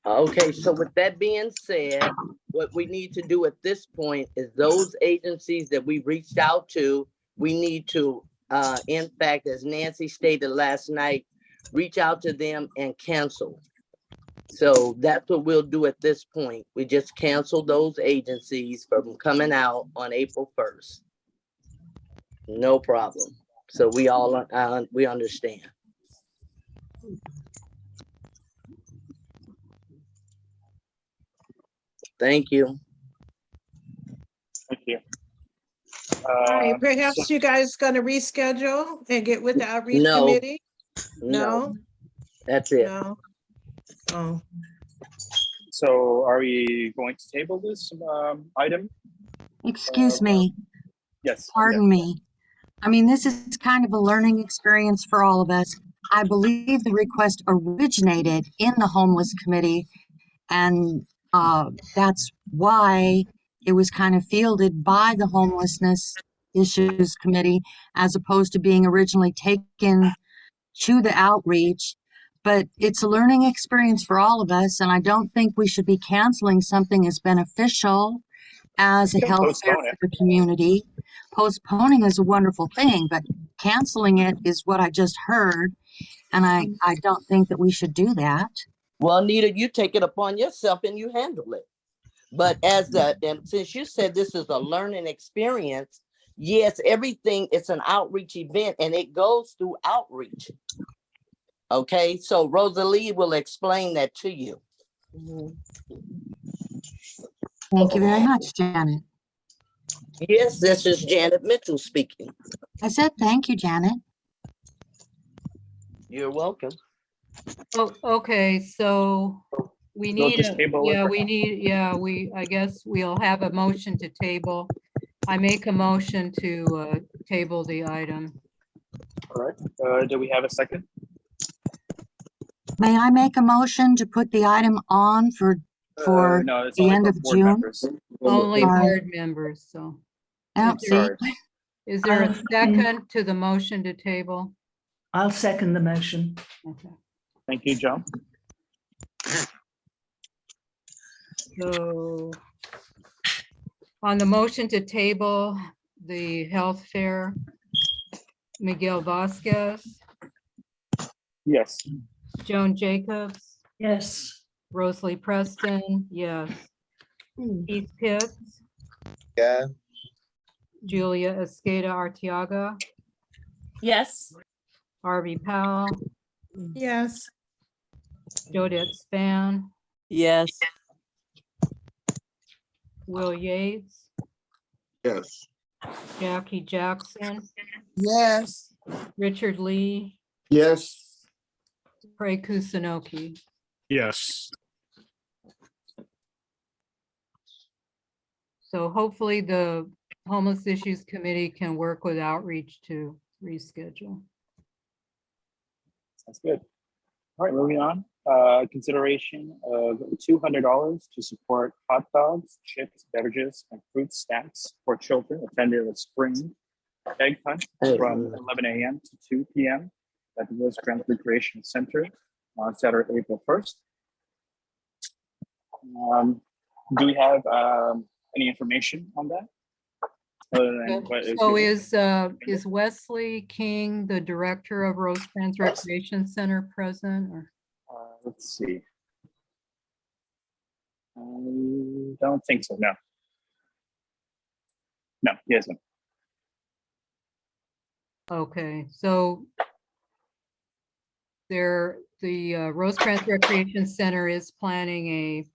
Okay, so with that being said, what we need to do at this point is those agencies that we reached out to, we need to, in fact, as Nancy stated last night, reach out to them and cancel. So that's what we'll do at this point. We just cancel those agencies from coming out on April 1st. No problem. So we all, we understand. Thank you. Thank you. All right, So- perhaps you guys gonna reschedule and get with the outreach No. committee? No, that's it. No? Oh, So are we going to table this item? Excuse me, Yes. pardon me. I mean, this is kind of a learning experience for all of us. I believe the request originated in the homeless committee, and that's why it was kind of fielded by the homelessness issues committee, as opposed to being originally taken to the outreach. But it's a learning experience for all of us, and I don't think we should be canceling something as beneficial as a Can health fair postpone for it. the community. Postponing is a wonderful thing, but canceling it is what I just heard, and I don't think that we should do that. Well, Anita, you take it upon yourself and you handle it. But and since you said this is a learning experience, yes, everything, it's an outreach event and it goes through outreach. Okay, so Rosalie will explain that to you. Thank you very much, Janet. Yes, this is Janet Mitchell speaking. I said thank you, Janet. You're welcome. Oh, okay, so we We'll need, just table it. I guess we'll have a motion to table. I make a motion to table the item. All right. Do we have a second? May I make a motion to put the item on for No, it's the only end for of board June? members. Only All right. board members, so. Oh, Is there- see, Is there a second to the motion to table? I'll second the motion. Okay. Thank you, Joan. So on the motion to table the health fair, Miguel Vasquez, Yes. Joan Jacobs, Yes. Rosalie Preston, yes. Keith Pitts, Yeah. Julia Escada Arteaga, Yes. Harvey Powell, Yes. Jodette Span, Yes. Will Yates, Yes. Jackie Jackson, Yes. Richard Lee, Yes. Craig Kusunoki. Yes. So hopefully the Homeless Issues Committee can work with outreach to reschedule. That's good. All right, moving on. Consideration of $200 to support hot dogs, chips, beverages, and fruit snacks for children attending the spring egg hunt from 11 a.m. to 2 p.m. at the Rosecrans Recreation Center on Saturday, April 1st. Do we have any information on that? Other than what So given? is Wesley King, the director of Rosecrans Recreation Center, present, or? Let's see. I don't think so, no. No, he isn't. Okay, so the Rosecrans Recreation Center is planning a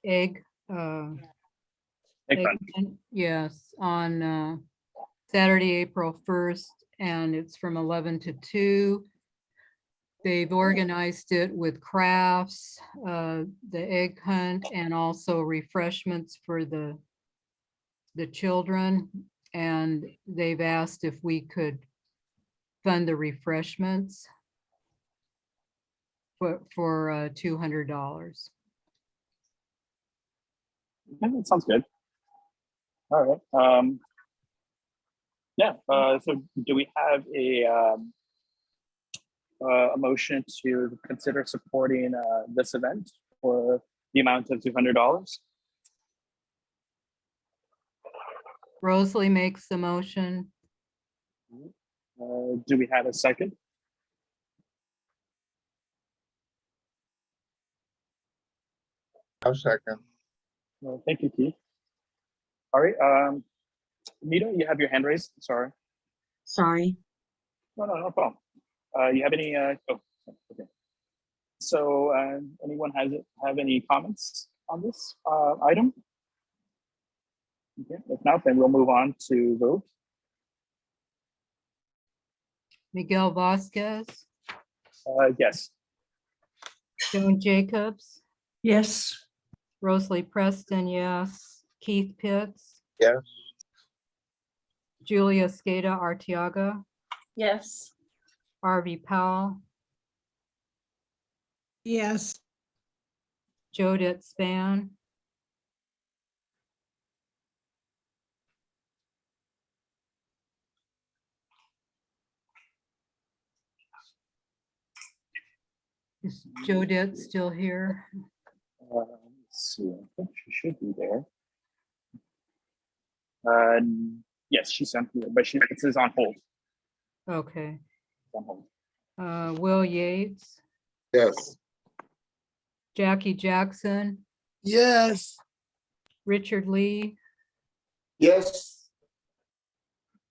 egg hunt. hunt, yes, on Saturday, April 1st, and it's from 11 to 2. They've organized it with crafts, the egg hunt, and also refreshments for the children. And they've asked if we could fund the refreshments for $200. Okay, that sounds good. All right. Yeah. So, do we have a motion to consider supporting this event for the amount of $200? Rosalie makes the motion. Do we have a second? I'll second. Thank you, Keith. All right. Nita, you have your hand raised. Sorry. sorry. No problem. You have any? Oh, okay. So, anyone have any comments on this item? Okay. If not, then we'll move on to vote. Miguel Vasquez, Yes. Joan Jacobs, Yes. Rosalie Preston, yes. Keith Pitts, Yes. Julia Skata Arteaga, Yes. Harvey Powell, Yes. Jodette Span, is Jodette still here? Let's see, I think she should be there. Yes, she sent me, but it says on hold. Okay. It's on hold. Will Yates, Yes. Jackie Jackson, Yes. Richard Lee, Yes.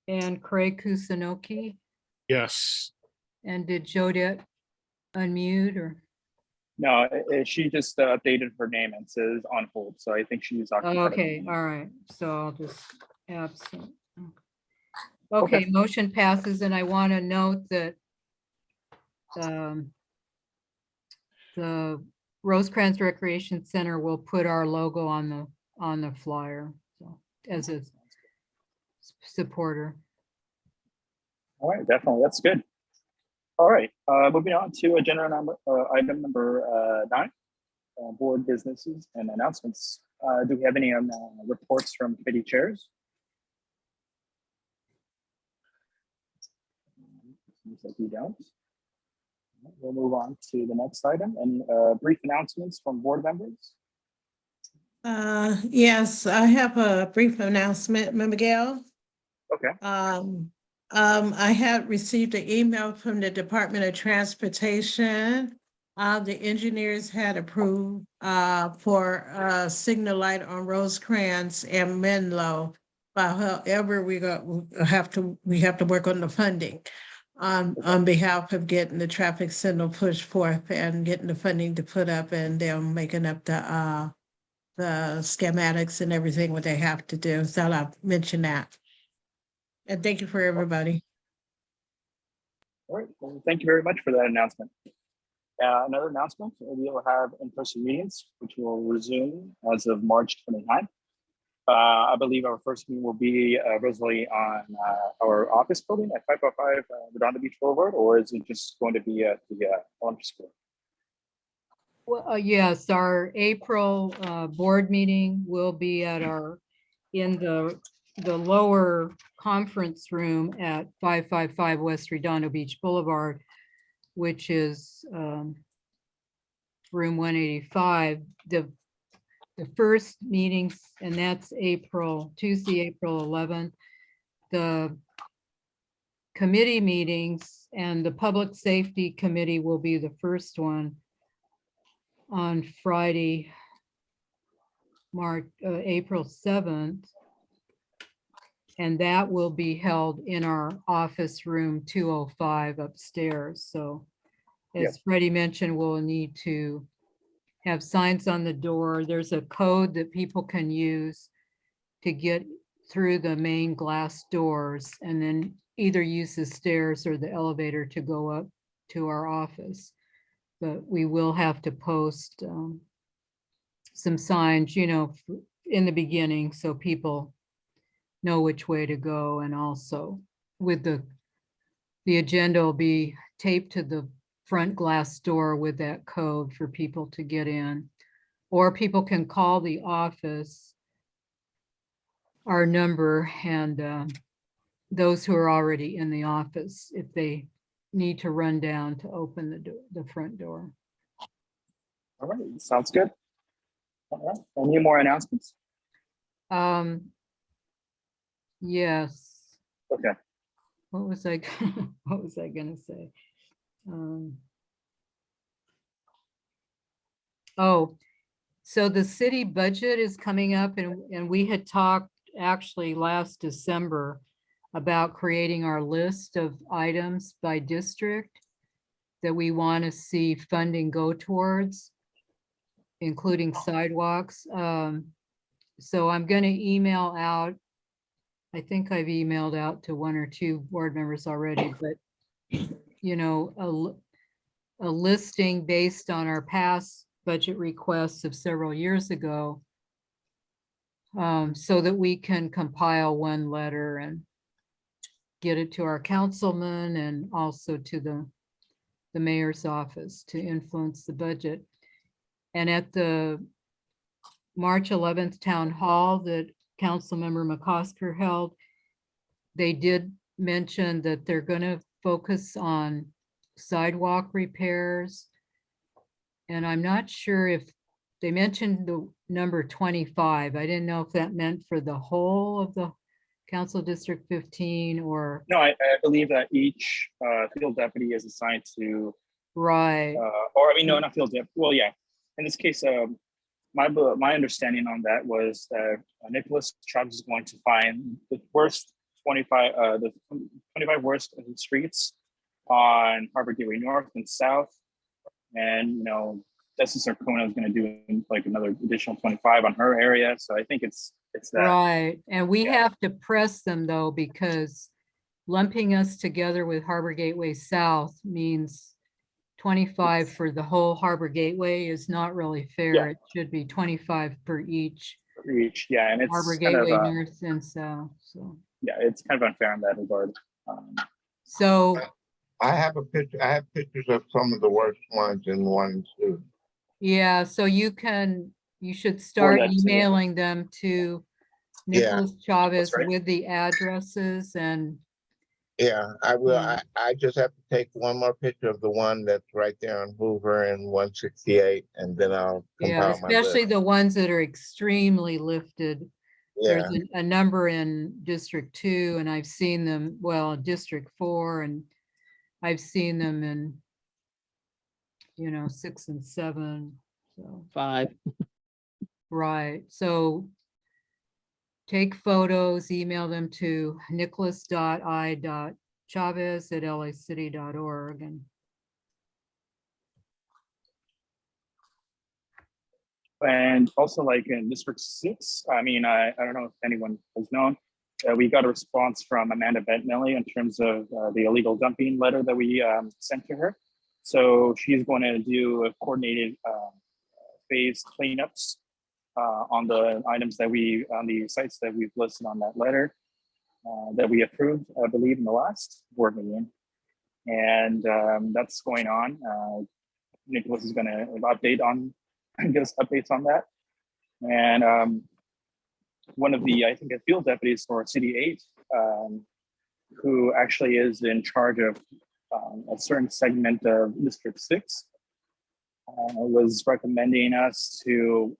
and Craig Kusunoki. Yes. And did Jodette unmute or? No, she just updated her name and says on hold, so I think she's occupied. at the Okay, moment. all right, so I'll just absent. Okay, motion passes, and I want to note that the Rosecrans Recreation Center will put our logo on the flyer, so as a supporter. All right, definitely, that's good. All right, moving on to agenda number, item number 9, board businesses and announcements. Do we have any reports from committee chairs? Seems like we don't. We'll move on to the next item. Any brief announcements from board members? Yes, I have a brief announcement, Miguel. Okay. I had received an email from the Department of Transportation. The engineers had approved for a signal light on Rosecrans and Menlo. But however, we have to work on the funding on behalf of getting the traffic signal pushed forth and getting the funding to put up, and them making up the schematics and everything what they have to do. So I'll mention that. And thank you for everybody. All right, well, thank you very much for that announcement. Another announcement, we will have in-person meetings, which will resume as of March 29th. I believe our first meeting will be Rosalie on our office building at 505 Redondo Beach Boulevard, or is it just going to be at the elementary school? Well, yes, our April board meeting will be at in the lower conference room at 555 West Redondo Beach Boulevard, which is room 185. The first meetings, and that's Tuesday, April 11th. The committee meetings and the Public Safety Committee will be the first one on Friday, April 7th. And that will be held in our office room 205 upstairs. So as Freddie mentioned, we'll need to have signs on the door. There's a code that people can use to get through the main glass doors, and then either use the stairs or the elevator to go up to our office. But we will have to post some signs, in the beginning, so people know which way to go. And also with the agenda will be taped to the front glass door with that code for people to get in, or people can call the office, our number, and those who are already in the office, if they need to run down to open the front door. All right, sounds good. All right, any more announcements? Yes. Okay. What was I gonna say? So the city budget is coming up, and we had talked actually last December about creating our list of items by district that we want to see funding go towards, including sidewalks. So I'm going to email out. I think I've emailed out to 1 or 2 board members already, but a listing based on our past budget requests of several years ago, so that we can compile one letter and get it to our councilman and also to the mayor's office to influence the budget. And at the March 11th town hall that Councilmember McCosker held, they did mention that they're going to focus on sidewalk repairs. And I'm not sure if they mentioned the number 25. I didn't know if that meant for the whole of the Council District 15 or. No, I believe that each field deputy is assigned to, Right. or I mean, no, not field deputy. Well, yeah. In this case, my understanding on that was that Nicholas Chubbs is going to find the worst 25, the 25 worst streets on Harbor Gateway North and South, and you know, Justice Arcona is going to do like another additional 25 on her area. So I think it's that. Right, and we have to press them though, because lumping us together with Harbor Gateway South means 25 for the whole Harbor Gateway is not really fair. Yeah. It should be 25 per each. For each, yeah, and it's Harbor kind of, Gateway North and South, so. yeah, it's kind of unfair in that regard. So, I have a picture, I have pictures of some of the worst ones in 1 and 2. yeah, so you should start that too. emailing them to Yeah. Nicholas Chavez right. with the addresses and, Yeah, I will. Yeah. I just have to take one more picture of the one that's right there on Hoover and 168, and then I'll yeah, compile my list. especially the ones that are extremely lifted. Yeah, There's a number in District 2 and I've seen them, well, in District 4 and I've seen them in, 6 and 7, so. 5. Right, so take photos, email them to nicholas.i.chavez@lacity.org and And also like in District 6, I mean, I don't know if anyone has known, we got a response from Amanda Bentley in terms of the illegal dumping letter that we sent to her. So she's going to do a coordinated phased cleanups on the items on the sites that we've listed on that letter that we approved, I believe, in the last board meeting. And that's going on. Nicholas is going to give us updates on that. And one of the, I think, field deputies for City 8, who actually is in charge of a certain segment of District 6, was recommending us to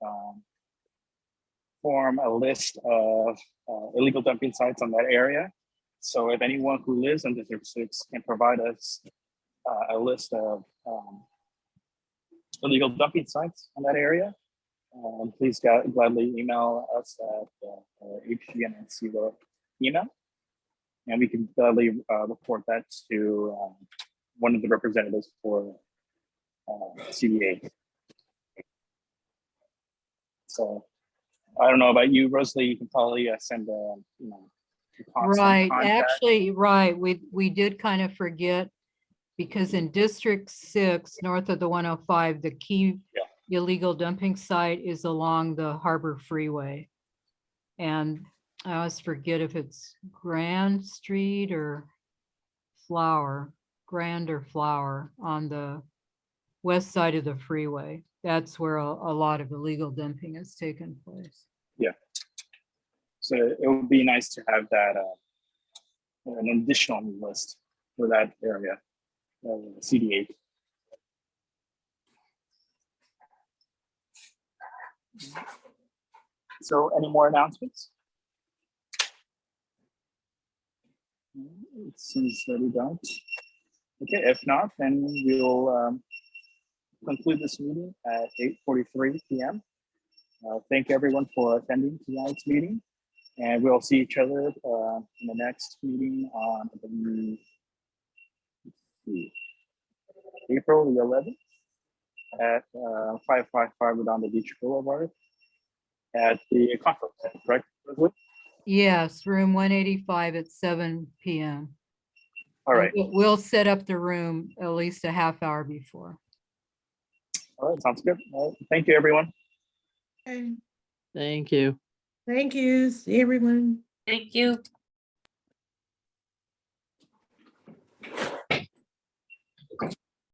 form a list of illegal dumping sites on that area. So if anyone who lives in District 6 can provide us a list of illegal dumping sites on that area, please gladly email us at HGNC email, and we can gladly report that to one of the representatives for CDA. So I don't know about you, Rosalie, you can probably send a, constant right, contact. actually, right, we did kind of forget because in District 6, north of the 105, the key illegal dumping site is along the Harbor Freeway. And I always forget if it's Grand Street or Grand or Flower on the west side of the freeway. That's where a lot of illegal dumping has taken place. Yeah. So it would be nice to have that an additional list for that area, CD8. So any more announcements? It seems that we don't. Okay, if not, then we'll conclude this meeting at 8:43 p.m. Thank everyone for attending tonight's meeting, and we'll see each other in the next meeting on April the 11th at 555 Redondo Beach Boulevard at the conference, correct, Rosalie? Yes, room 185 at 7 p.m. All right. We'll set up the room at least a half hour before. All right. Sounds good. All right. Thank you, everyone. Okay. Thank you. Thank you, everyone. Thank you.